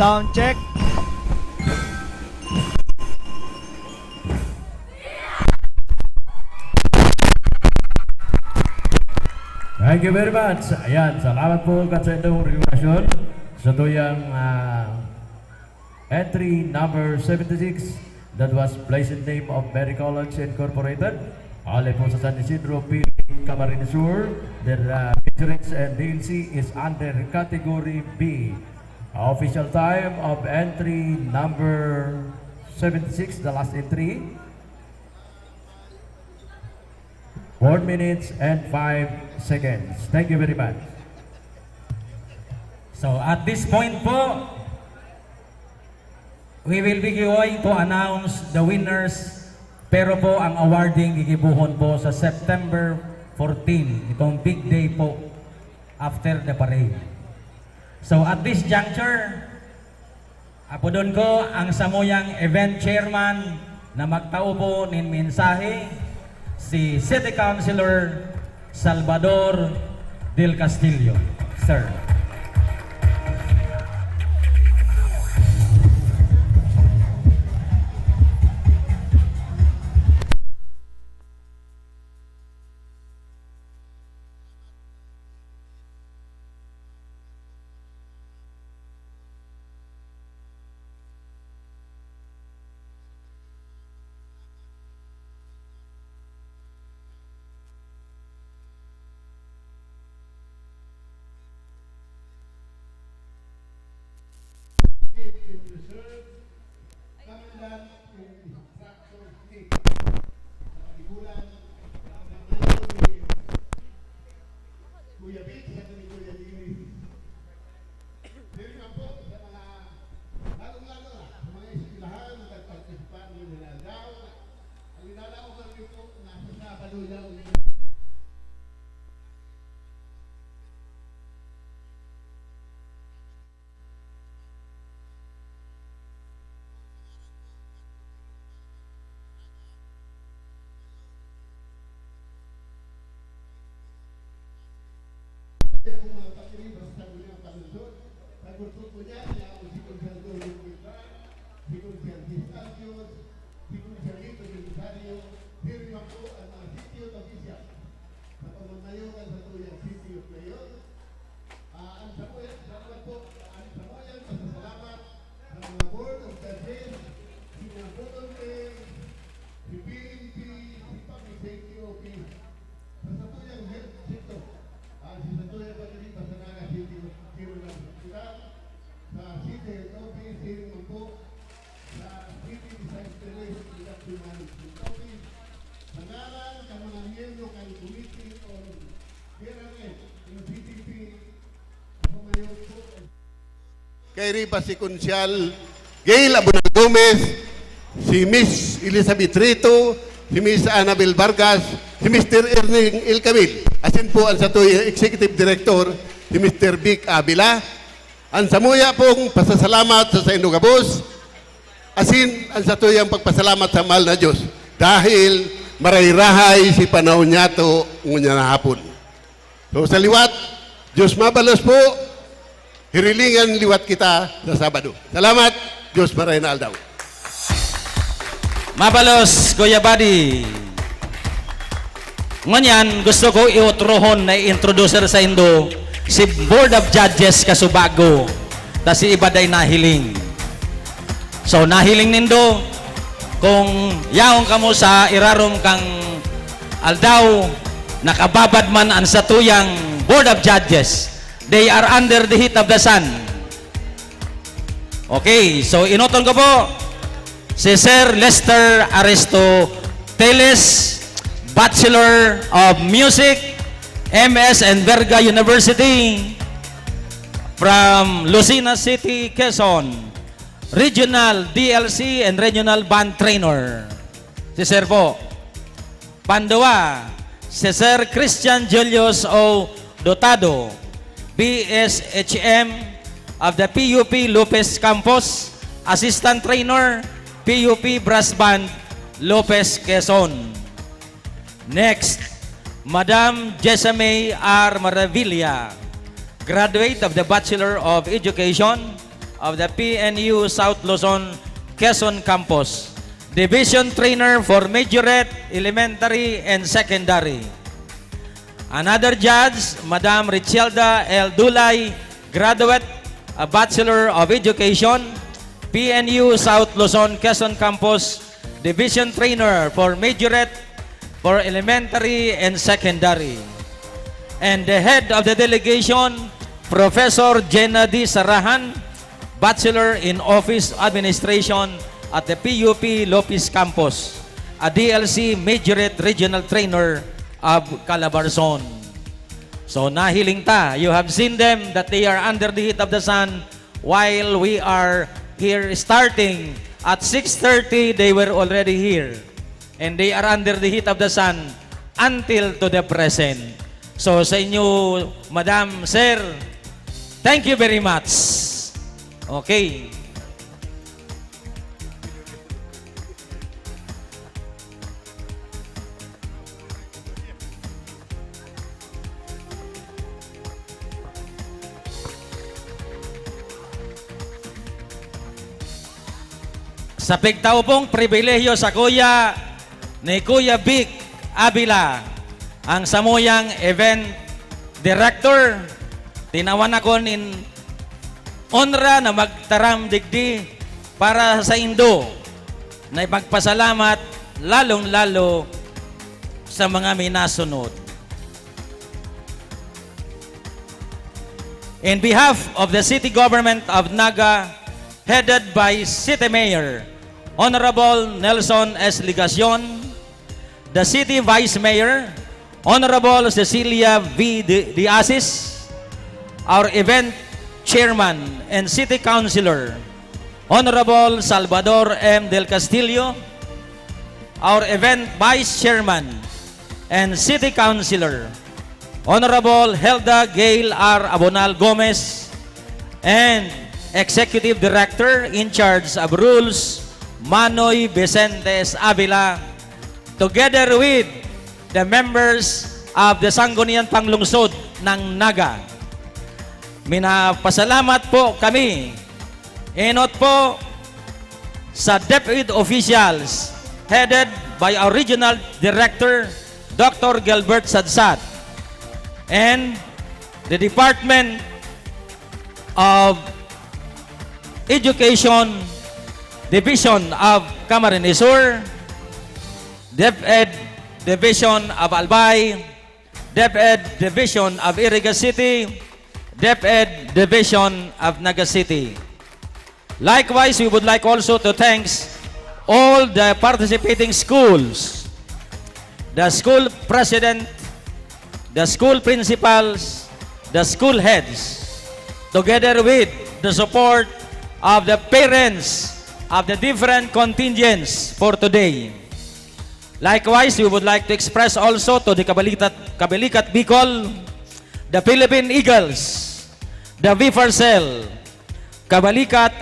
Sound check. Thank you very much. Ayan, salamat po sa inyong regulasyon. Sa tuyang entry number 76, that was placed in name of Mary College Incorporated. Hali po sa San Isidro P. Camarines Sur. Their insurance and DLC is under category B. Official time of entry number 76, the last entry. 4 minutes and 5 seconds. Thank you very much. So at this point po, we will be going to announce the winners. Pero po ang awarding gigibuhon po sa September 14, itong big day po after the parade. So at this juncture, apodon ko ang samuyang event chairman na magtao po nin mensahe, si City Councilor Salvador Del Castillo. Sir. Kay Ripa si Konsyal Gail Abunal Gomez, si Miss Elizabeth Rito, si Miss Annabel Vargas, si Mr. Erning El Camil. Asin po ang satoy Executive Director, si Mr. Vic Avila. Ang samuya pong pasasalamat sa Indogabos. Asin ang satoy ang pagpasalamat sa mahal na Diyos. Dahil marayrahay si panahon niya to ngunya na hapon. So sa liwat, Diyos mabalos po. Hirilingan liwat kita sa Sabado. Salamat. Diyos maray na aldaw. Mabalos, Kuya Buddy. Ngunyan, gusto ko iutrohon na i-introducer sa Indo si Board of Judges Kasubago ta si Ibaday nahiling. So, nahiling nindo kung yaong kamo sa irarom kang aldaw nakababad man ang satuyang Board of Judges. They are under the heat of the sun. Okay, so inoton ko po si Sir Lester Aresto Teles, Bachelor of Music, MS and Verga University from Lucena City, Quezon, Regional DLC and Regional Band Trainer. Si Sir po. Pandawa, si Sir Christian Julius O. Dotado, BSHM of the PUP Lopez Campus, Assistant Trainer, PUP Brass Band, Lopez, Quezon. Next, Madam Jessamay R. Maravilla, graduate of the Bachelor of Education, of the PNU South Luzon, Quezon Campus. Division Trainer for Majorette, Elementary and Secondary. Another judge, Madam Richelda L. Dulay, graduate, a Bachelor of Education, PNU South Luzon, Quezon Campus, Division Trainer for Majorette, for Elementary and Secondary. And the head of the delegation, Professor Jenna D. Sarahan, Bachelor in Office Administration at the PUP Lopez Campus, a DLC Majorette Regional Trainer of Calabarzon. So nahiling ta, you have seen them that they are under the heat of the sun while we are here starting at 6:30, they were already here. And they are under the heat of the sun until to the present. So sa inyo, Madam, Sir, thank you very much. Okay. Sa pigtao pong pribilehyo sa kuya ni Kuya Vic Avila, ang samuyang event director, tinawan ako in honra na magtaram digdi para sa Indo na ipagpasalamat lalong-lalo sa mga minasunod. In behalf of the City Government of Naga, headed by City Mayor Honorable Nelson S. Ligacion, the City Vice Mayor Honorable Cecilia V. Diasis, our event Chairman and City Councilor Honorable Salvador M. Del Castillo, our event Vice Chairman and City Councilor Honorable Helda Gail R. Abonal Gomez, and Executive Director in charge of Rules Manoy Vicentes Avila, together with the members of the Sangguniang Panglungsod ng Naga. Minapasalamat po kami, enot po sa deputy officials headed by our Regional Director, Dr. Gilbert Sadsad, and the Department of Education Division of Camarines Sur, DepEd Division of Albay, DepEd Division of Iriga City, DepEd Division of Naga City. Likewise, we would like also to thank all the participating schools, the school president, the school principals, the school heads, together with the support of the parents of the different contingents for today. Likewise, we would like to express also to the Kabalikat Bicol, the Philippine Eagles, the Vifarcel, Kabalikat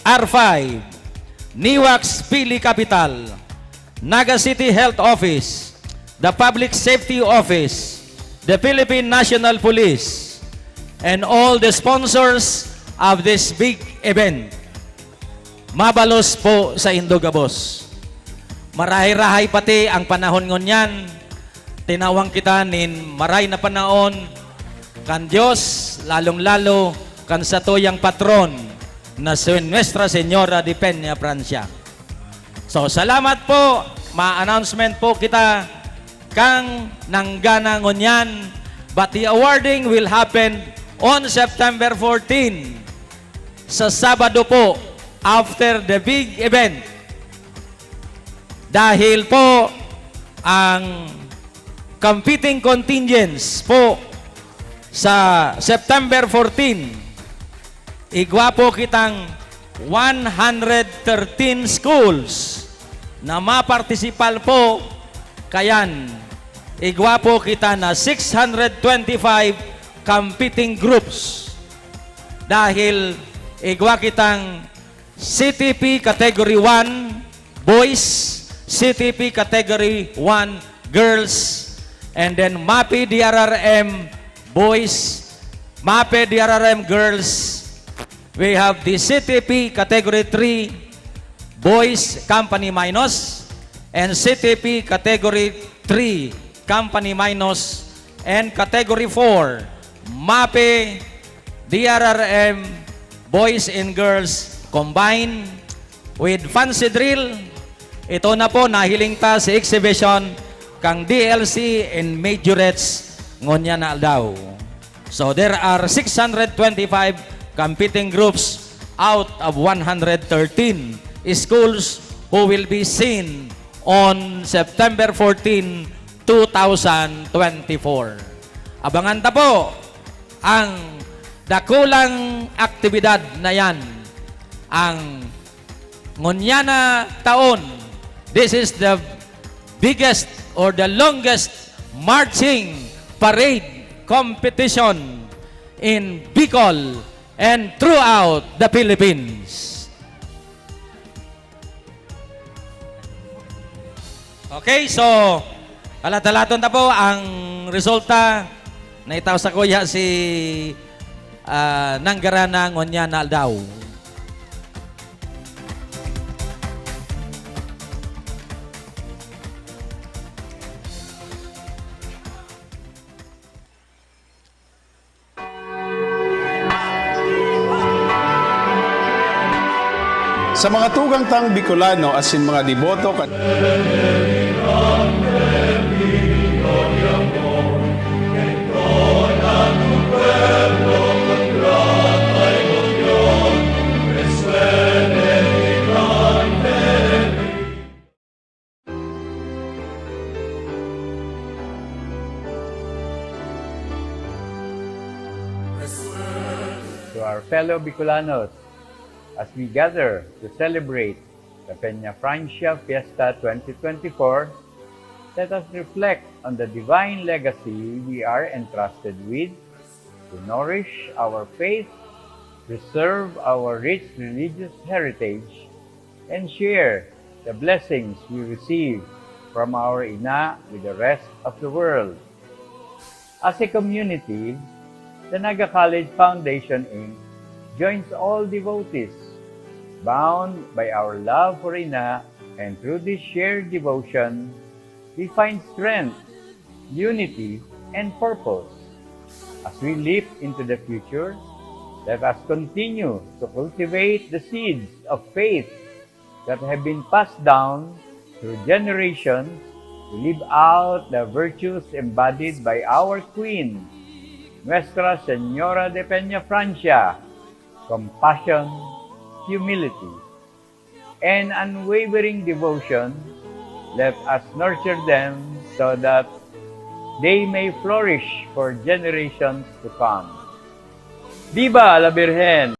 R5, Niwax Pili Capital, Naga City Health Office, the Public Safety Office, the Philippine National Police, and all the sponsors of this big event. Mabalos po sa Indogabos. Marahay-rahay pati ang panahon ngunyan. Tinawang kita nin maray na panahon kan Diyos, lalong-lalo kan sa tuyang patron na si Nuestra Señora de Peña Francia. So, salamat po. Ma-announcement po kita kang nanggana ngunyan. But the awarding will happen on September 14 sa Sabado po, after the big event. Dahil po ang competing contingents po sa September 14, igwa po kitang 113 schools na mapartisipal po, kayan igwa po kita na 625 competing groups. Dahil igwa kitang CTP Category 1 Boys, CTP Category 1 Girls, and then MAPI DRRM Boys, MAPI DRRM Girls, we have the CTP Category 3 Boys Company Minus and CTP Category 3 Company Minus and Category 4 MAPE DRRM Boys and Girls Combined with Fancy Drill. Ito na po, nahiling ta sa exhibition kang DLC and majorettes ngonya na daw. So there are 625 competing groups out of 113 schools who will be seen on September 14, 2024. Abangan ta po ang dakulang aktibidad na yan. Ang ngunyana taon, this is the biggest or the longest marching parade competition in Bicol and throughout the Philippines. Okay, so talatalaton na po ang resulta na itaw sa kuya si Nanggarana Ngunyana daw. Sa mga tugang tang Bicolano asin mga deboto To our fellow Bicolanos, as we gather to celebrate the Peña Francia Fiesta 2024, let us reflect on the divine legacy we are entrusted with to nourish our faith, preserve our rich religious heritage, and share the blessings we receive from our Ina with the rest of the world. As a community, the Naga College Foundation Inc. joins all devotees bound by our love for Ina, and through this shared devotion, we find strength, unity, and purpose. As we leap into the future, let us continue to cultivate the seeds of faith that have been passed down through generations to live out the virtues embodied by our Queen, Nuestra Señora de Peña Francia: compassion, humility, and unwavering devotion. Let us nurture them so that they may flourish for generations to come. Viva la Virgen!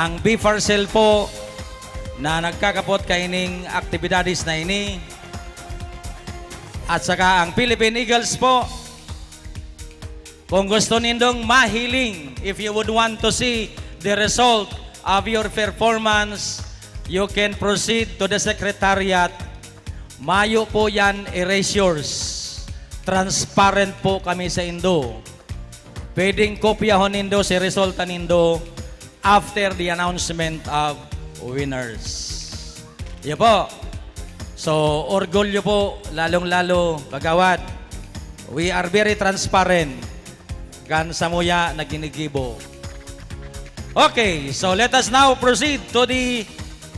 Ang B-Parcel po na nagkakapot kaining aktibidades na ini. At saka ang Philippine Eagles po, kung gusto nindong mahiling, if you would want to see the result of your performance, you can proceed to the Secretariat. Mayo po yan erasures. Transparent po kami sa Indo. Pwedeng kopyahon nindo si resulta nindo after the announcement of winners. Yan po. So, orgulyo po, lalong-lalo, kagawad. We are very transparent. Kan sa muya na ginigibo. Okay, so let us now proceed to the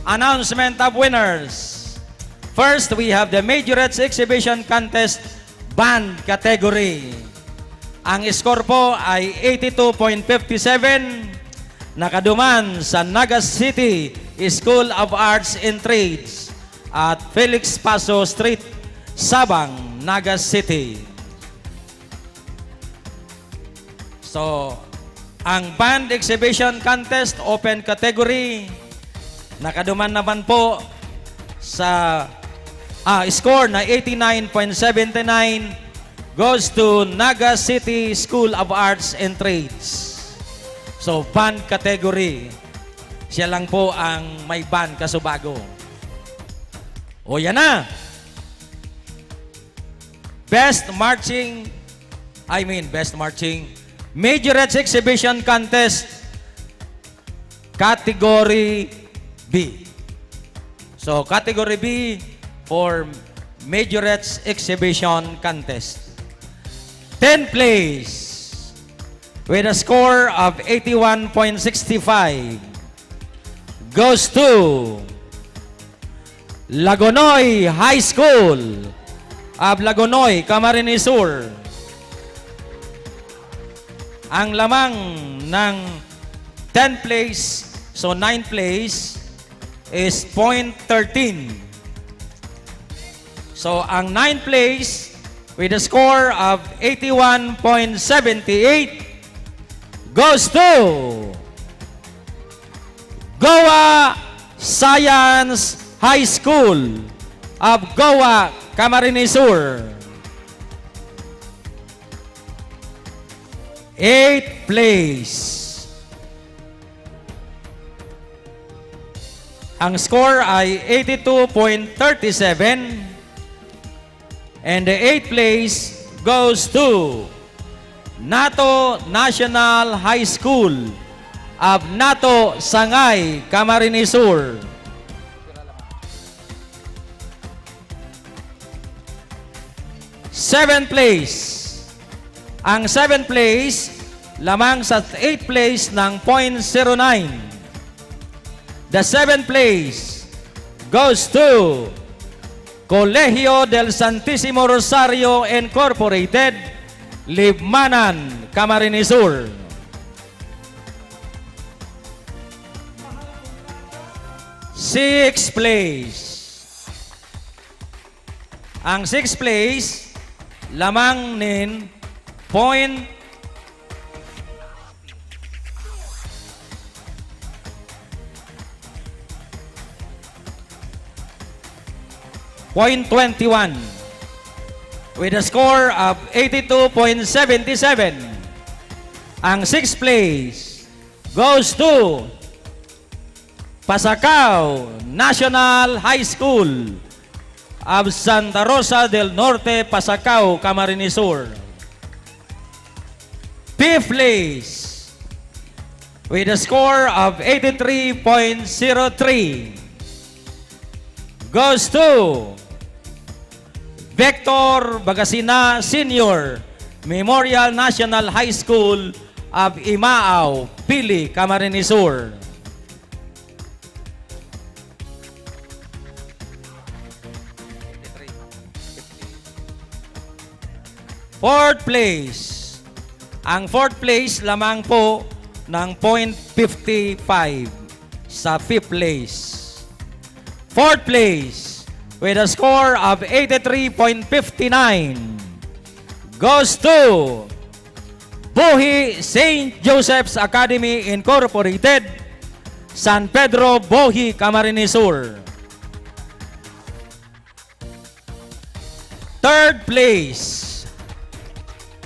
announcement of winners. First, we have the Majorettes Exhibition Contest Band category. Ang score po ay 82.57, nakaduman sa Naga City School of Arts and Trades at Felix Paso Street, Sabang, Naga City. So, ang Band Exhibition Contest Open category, nakaduman naman po sa score na 89.79 goes to Naga City School of Arts and Trades. So, band category. Siya lang po ang may band kasubago. O yan na. Best Marching Majorettes Exhibition Contest Category B. So, Category B for Majorettes Exhibition Contest. 10th place with a score of 81.65 goes to Lagonoy High School of Lagonoy, Camarines Sur. Ang lamang ng 10th place, so 9th place, is .13. So, ang 9th place, with a score of 81.78, goes to Goa Science High School of Goa, Camarines Sur. 8th place. Ang score ay 82.37 and the 8th place goes to Nato National High School of Nato, Sangay, Camarines Sur. Seventh place. Ang 7th place, lamang sa 8th place ng .09. The 7th place goes to Colegio del Santísimo Rosario Incorporated, Libmanan, Camarines Sur. Sixth place. Ang 6th place, lamang nin .21. With a score of 82.77. Ang 6th place goes to Pasacao National High School of Santa Rosa del Norte, Pasacao, Camarines Sur. 5th place with a score of 83.03 goes to Vector Bagasina Senior Memorial National High School of Imao, Pili, Camarines Sur. Fourth place. Ang 4th place lamang po ng .55 sa 5th place. 4th place with a score of 83.59 goes to Buhi St. Joseph's Academy Incorporated San Pedro Bohi, Camarines Sur. Third place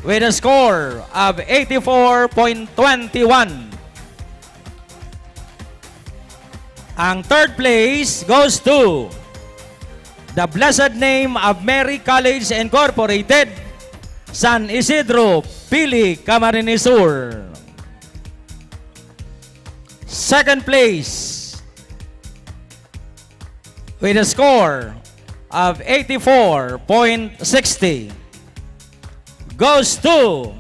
with a score of 84.21. Ang third place goes to the blessed name of Mary College Incorporated, San Isidro, Pili, Camarines Sur. Second place with a score of 84.60 goes to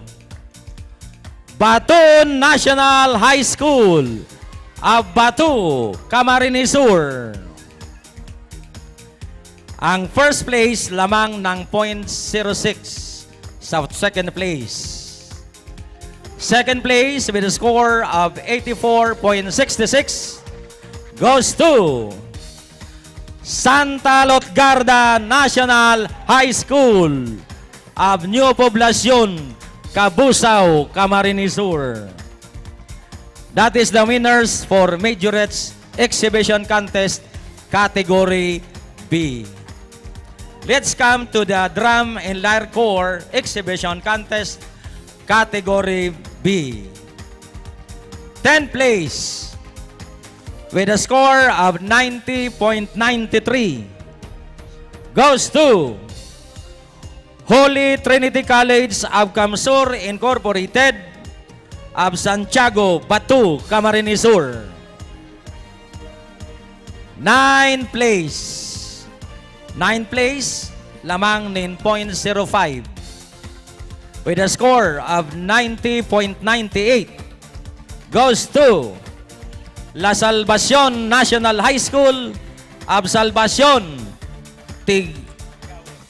Batun National High School of Batu, Camarines Sur. Ang first place lamang ng 0.06 sa second place. Second place with a score of 84.66 goes to Santa Lotgarda National High School of New Poblacion, Cabusao, Camarines Sur. That is the winners for Majorettes Exhibition Contest Category B. Let's come to the Drum and Lyre Corps Exhibition Contest Category B. 10th place with a score of 90.93 goes to Holy Trinity College of Camsur Incorporated of Santiago, Batu, Camarines Sur. 9th place lamang nin 0.05 with a score of 90.98 goes to La Salvacion National High School of Salvacion,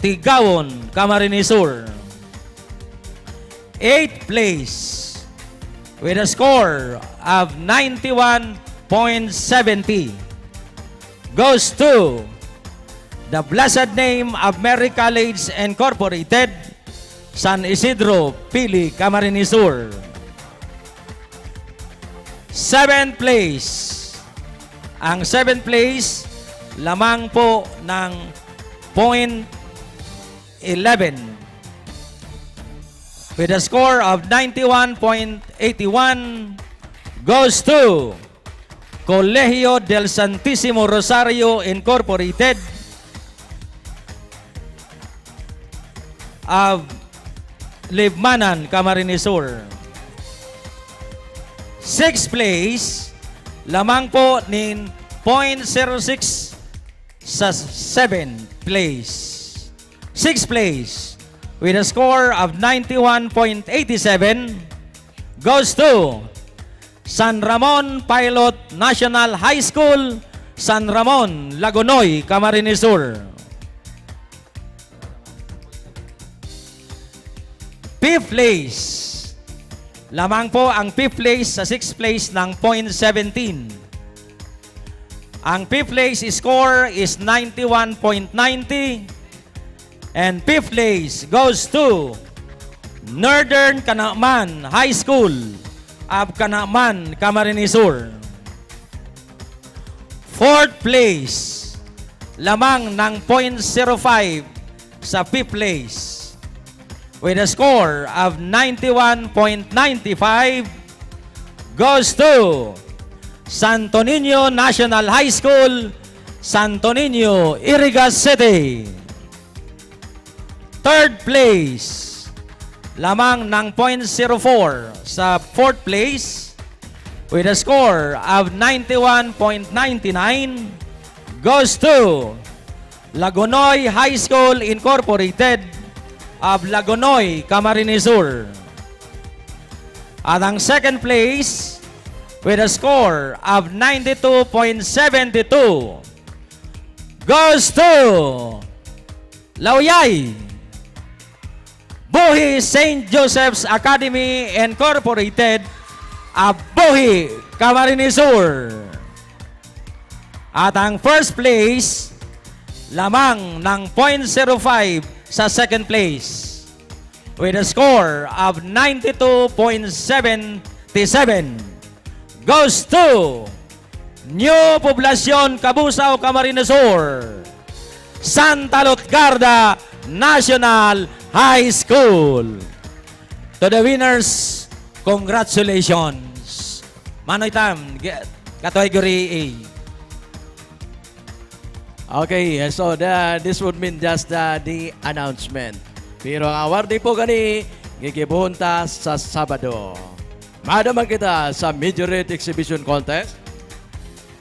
Tigawon, Camarines Sur. 8th place with a score of 91.70 goes to the blessed name of Mary College Incorporated, San Isidro, Pili, Camarines Sur. 7th place. Ang 7th place lamang po ng 0.11 with a score of 91.81 goes to Colegio del Santísimo Rosario Incorporated of Libmanan, Camarines Sur. 6th place lamang po nin 0.06 sa 7th place. 6th place with a score of 91.87 goes to San Ramon Pilot National High School, San Ramon, Lagonoy, Camarines Sur. 5th place lamang po ang 5th place sa 6th place ng 0.17. Ang 5th place score is 91.90 and 5th place goes to Northern Kanaman High School of Kanaman, Camarines Sur. 4th place lamang ng 0.05 sa 5th place with a score of 91.95 goes to Santo Niño National High School, Santo Niño, Irigas City. 3rd place lamang ng 0.04 sa 4th place with a score of 91.99 goes to Lagonoy High School Incorporated of Lagonoy, Camarines Sur. At ang 2nd place with a score of 92.72 goes to Lauyay Buhi St. Joseph's Academy Incorporated of Buhi, Camarines Sur. At ang 1st place lamang ng 0.05 sa 2nd place with a score of 92.77 goes to New Poblacion, Cabusao, Camarines Sur, Santa Lutgarda National High School. To the winners, congratulations. Manoy Tam, category A. Okay, so this would mean just the announcement. Pero ang awarding po gani, gigibuhunta sa Sabado. Madaman kita sa Majorette Exhibition Contest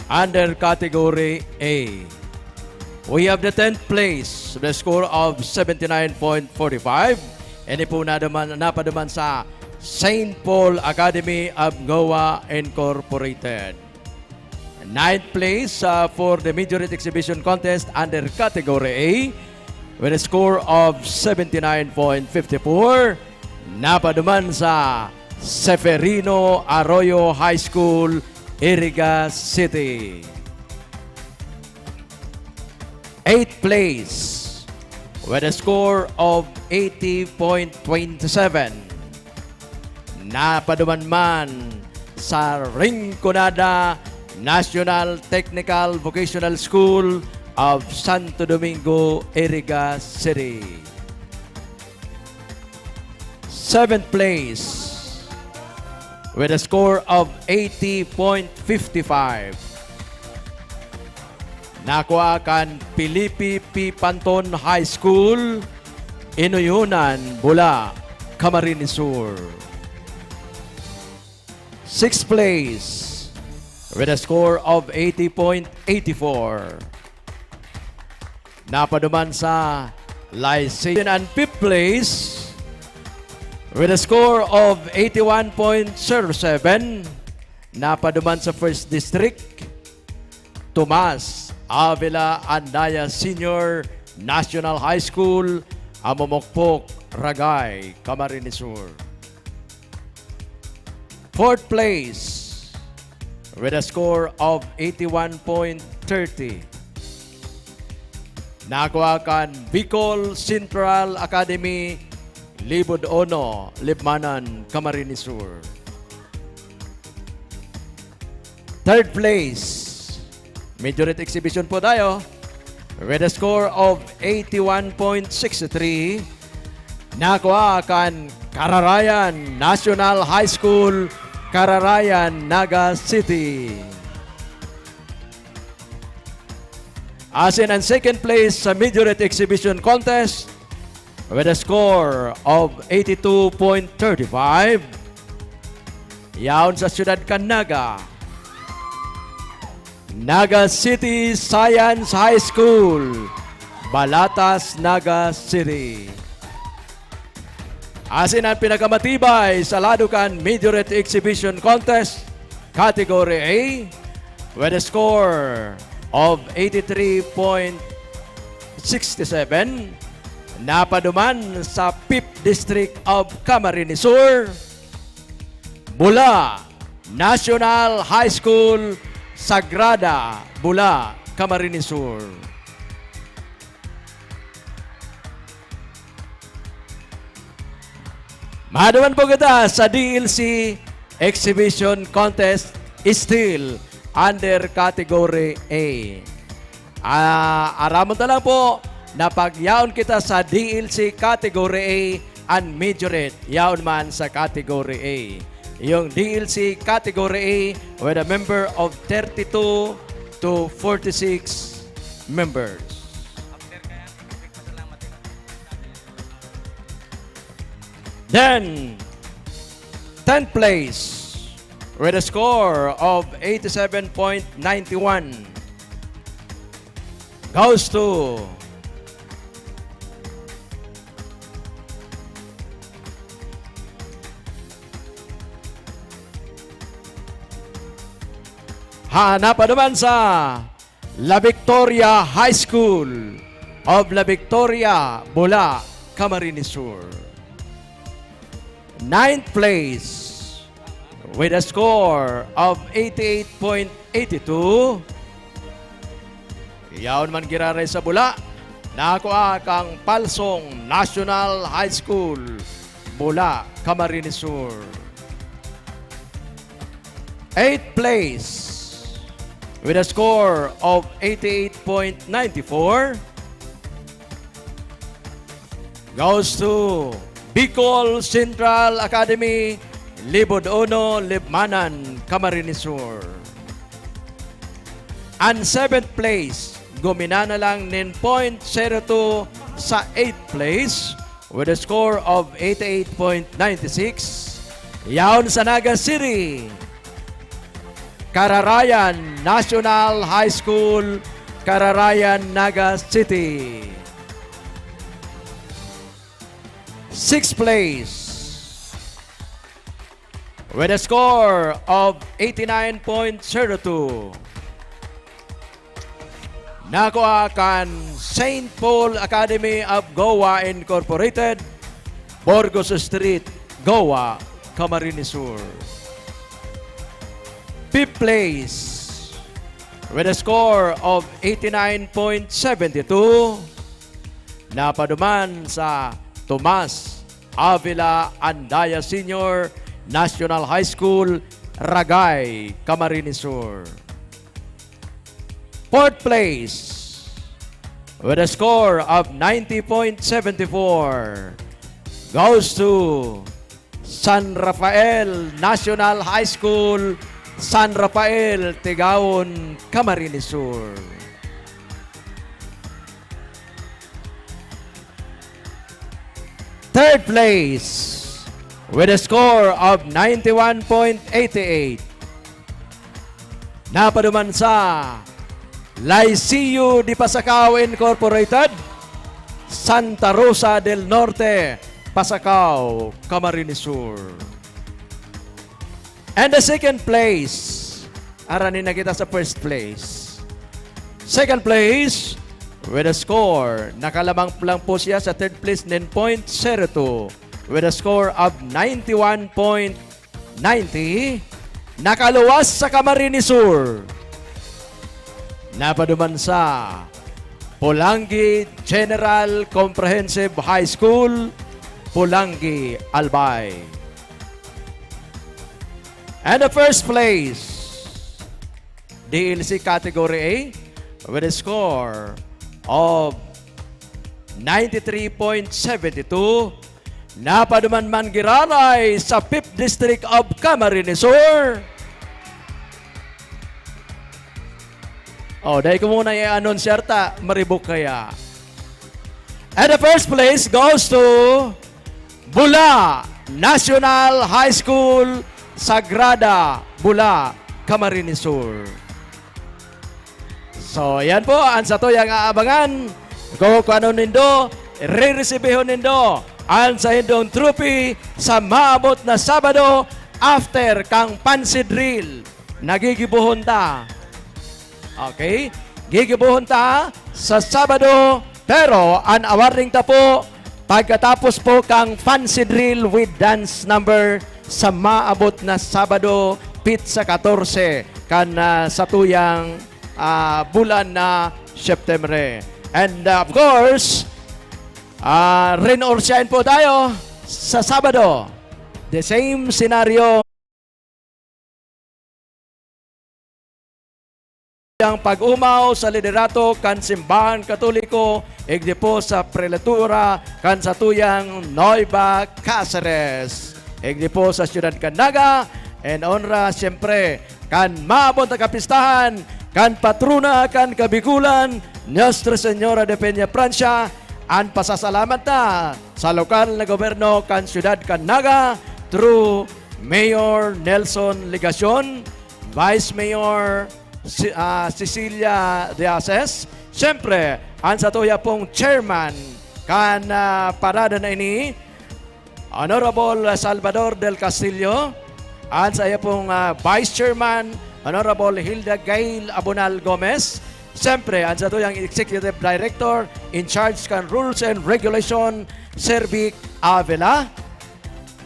under category A. We have the 10th place, the score of 79.45. Ini po napadaman sa St. Paul Academy of Goa Incorporated. 9th place for the Majorette Exhibition Contest under category A with a score of 79.54. Napadaman sa Severino Arroyo High School, Iriga City. 8th place with a score of 80.27. Napaduman man sa Rinconada National Technical Vocational School of Santo Domingo, Iriga City. 7th place with a score of 80.55. Nakuha kan Pilipi P. Panton High School, Inuyunan, Bula, Camarines Sur. 6th place with a score of 80.84. Napaduman sa Lyceum. And 5th place with a score of 81.07. Napaduman sa 1st District, Tomas Avila Andaya Senior National High School, Amomokpok, Ragay, Camarines Sur. 4th place with a score of 81.30. Nakuha kan Bicol Central Academy, Libod Ono, Libmanan, Camarines Sur. 3rd place, Majorette Exhibition po tayo, with a score of 81.63. Nakuha kan Kararayan National High School, Kararayan, Naga City. As in ang 2nd place sa Majorette Exhibition Contest with a score of 82.35. Yaon sa siyudad kan Naga, Naga City Science High School, Balatas, Naga City. Asin ang pinakamatibay sa Ladukan Majorette Exhibition Contest, Category A, with a score of 83.67. Napaduman sa 5th District of Camarines Sur, Bula National High School, Sagrada, Bula, Camarines Sur. Mahaduman po kita sa DLC Exhibition Contest, still under Category A. Aramon na lang po na pagyaon kita sa DLC Category A and Majorette, yaon man sa Category A. Yung DLC Category A with a member of 32 to 46 members. Then, 10th place with a score of 87.91 goes to napaduman sa La Victoria High School of La Victoria, Bula, Camarines Sur. 9th place with a score of 88.82. Iyaon man girare sa Bula, nakuha kang Palsong National High School, Bula, Camarines Sur. 8th place with a score of 88.94 goes to Bicol Central Academy, Libod Ono, Libmanan, Camarines Sur. And 7th place, gumina na lang nin .02 sa 8th place with a score of 88.96. Yaon sa Naga City, Kararayan National High School, Kararayan, Naga City. 6th place with a score of 89.02. Nakuha kan St. Paul Academy of Goa Incorporated, Burgos Street, Goa, Camarines Sur. 5th place with a score of 89.72. Napaduman sa Tomas Avila Andaya Senior National High School, Ragay, Camarines Sur. 4th place with a score of 90.74 goes to San Rafael National High School, San Rafael, Tigaon, Camarines Sur. Third place with a score of 91.88. Napaduman sa Liceo de Pasacao Incorporated, Santa Rosa del Norte, Pasacao, Camarines Sur. And the second place, aranin na kita sa first place. Second place, with a score, nakalamang lang po siya sa third place ng .02 with a score of 91.90. Nakaluwas sa Camarines Sur. Napaduman sa Pulangi General Comprehensive High School, Pulangi, Albay. And the first place, DLC Category A with a score of 93.72. Napaduman Mangiraray sa 5th District of Camarines Sur. Dahil ko muna i-announcer ta, maribok kaya. And the first place goes to Bula National High School, Sagrada, Bula, Camarines Sur. So, yan po, ang sa to yung aabangan. Kung ano nindo, re-receiveho nindo ang sa hindong trophy sa maabot na Sabado after kang Pansi Drill. Nagigibuhon ta. Okay? Gigibuhon ta sa Sabado, pero ang awarding ta po pagkatapos po kang Fancy Drill with dance number sa maabot na Sabado, Pizza 14 kan sa tuyang bulan na September. And of course, rain or shine po tayo sa Sabado. The same scenario. Ang pag-umaw sa liderato kan simbahan katoliko igdi po sa prelatura kan sa tuyang Nueva Cáceres igdi po sa siyudad kan Naga and honra siyempre kan maabot na kapistahan kan patrona kan Kabikulan Nuestra Señora de Peña Francia ang pasasalamat na sa lokal na gobyerno kan siyudad kan Naga through Mayor Nelson Ligacion, Vice Mayor Cecilia Diases. Siyempre, ang sa tuya pong chairman kan parada na ini, Honorable Salvador del Castillo. Ang sa iya pong vice chairman, Honorable Hilda Gail Abonal Gomez. Siyempre, ang sa tuyang executive director in charge kan rules and regulation, Servic Avila.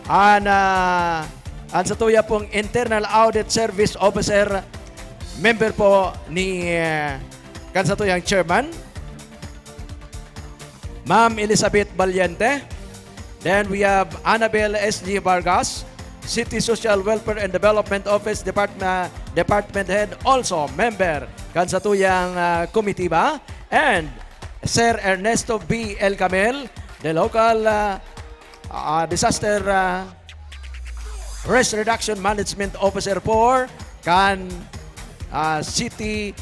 Ang sa tuya pong internal audit service officer, member po ni kansato yang chairman, Ma'am Elizabeth Valiente. Then we have Annabel S.G. Vargas, City Social Welfare and Development Office, department head, also member kan sa tuyang komitiba, and Sir Ernesto B. El Camel, the local disaster risk reduction management officer for kan City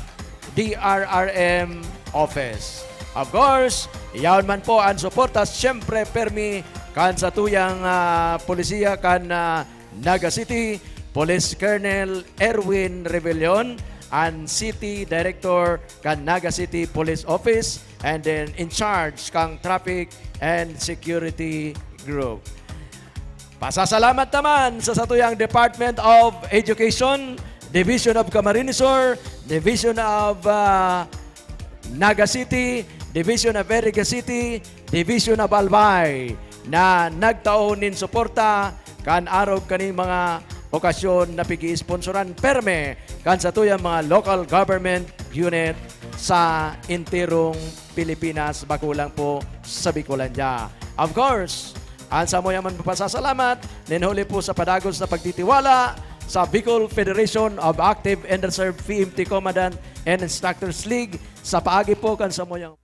DRRM office. Of course, iyaon man po ang suportas siyempre permi kan sa tuyang polisiya kan Naga City, Police Colonel Erwin Rebellion, and City Director kan Naga City Police Office, and then in charge kang Traffic and Security Group. Pasasalamat naman sa satuyang Department of Education, Division of Camarines Sur, Division of Naga City, Division of Iriga City, Division of Albay na nagtaon nin suporta kan araw kaning mga okasyon na pigi-sponsoran perme kan sa tuyang mga local government unit sa intirong Pilipinas, bakulang po sa Bicolandia. Of course, ansa mo yaman papasasalamat, ninhuli po sa padagos na pagtitiwala sa Bicol Federation of Active and Reserve PMT Commandant and Instructors League sa paagi po kan sa moyang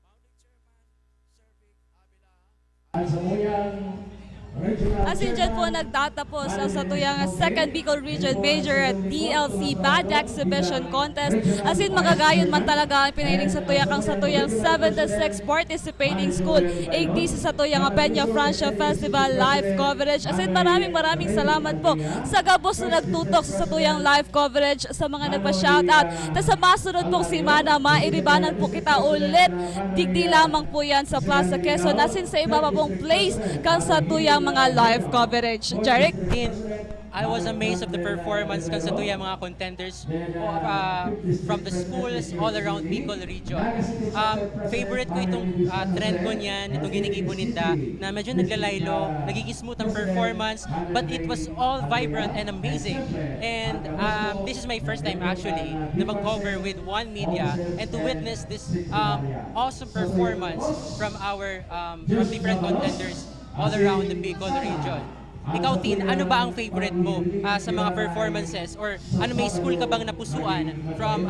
Asin dyan po nagtatapos ang satuyang 2nd Bicol Region Major at DLC Band Exhibition Contest. Asin magagayon man talaga ang pinailing satuyang 76 participating school. Igdi sa satuyang Peña Francia Festival live coverage. Asin maraming salamat po sa gabos na nagtutok sa satuyang live coverage, sa mga nagpa-shoutout. Tapos sa masunod pong simana, mairibanan po kita ulit. Digdi lamang po yan sa Plaza Quezon. Asin sa iba pa pong place kang satuyang mga live coverage. Jeric? I was amazed of the performance kan sa tuya mga contenders from the schools all around Bicol region. Favorite ko itong trend ko niyan, itong ginigibon ninda, na medyo naglalaylo, nagiging smooth ang performance, but it was all vibrant and amazing. And this is my first time actually na mag-cover with One Media and to witness this awesome performance from our from different contenders all around the Bicol region. Ikaw, Tin, ano ba ang favorite mo sa mga performances, or ano, may school ka bang napusuan from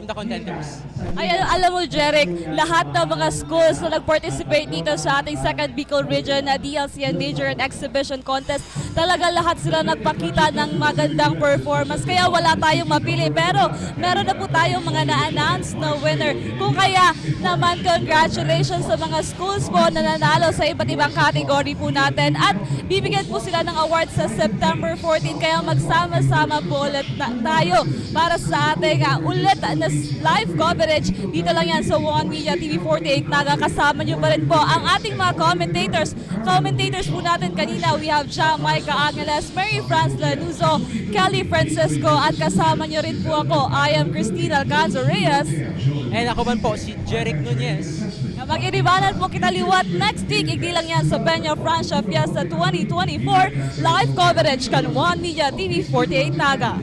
the contenders? Ay, alam mo, Jeric, lahat ng mga schools na nag-participate dito sa ating 2nd Bicol Region na DLC and Major and Exhibition Contest, talaga lahat sila nagpakita ng magandang performance. Kaya wala tayong mapili. Pero meron na po tayong mga na-announce na winner. Kung kaya naman, congratulations sa mga schools po na nanalo sa iba't ibang category po natin. At bibigyan po sila ng award sa September 14. Kaya magsama-sama po ulit tayo para sa ating ulit na live coverage. Dito lang yan sa One Media TV 48. Nagakasama nyo pa rin po ang ating mga commentators. Commentators po natin kanina, we have Jamaica Angeles, Mary France Lanuzo, Kelly Francisco, at kasama nyo rin po ako. I am Christina Alcanzo Reyes. And ako man po, si Jeric Nunez. Mag-iribanan po kita liwat next week. Igdi lang yan sa Peña Francia Fiesta 2024. Live coverage kan One Media TV 48 Naga.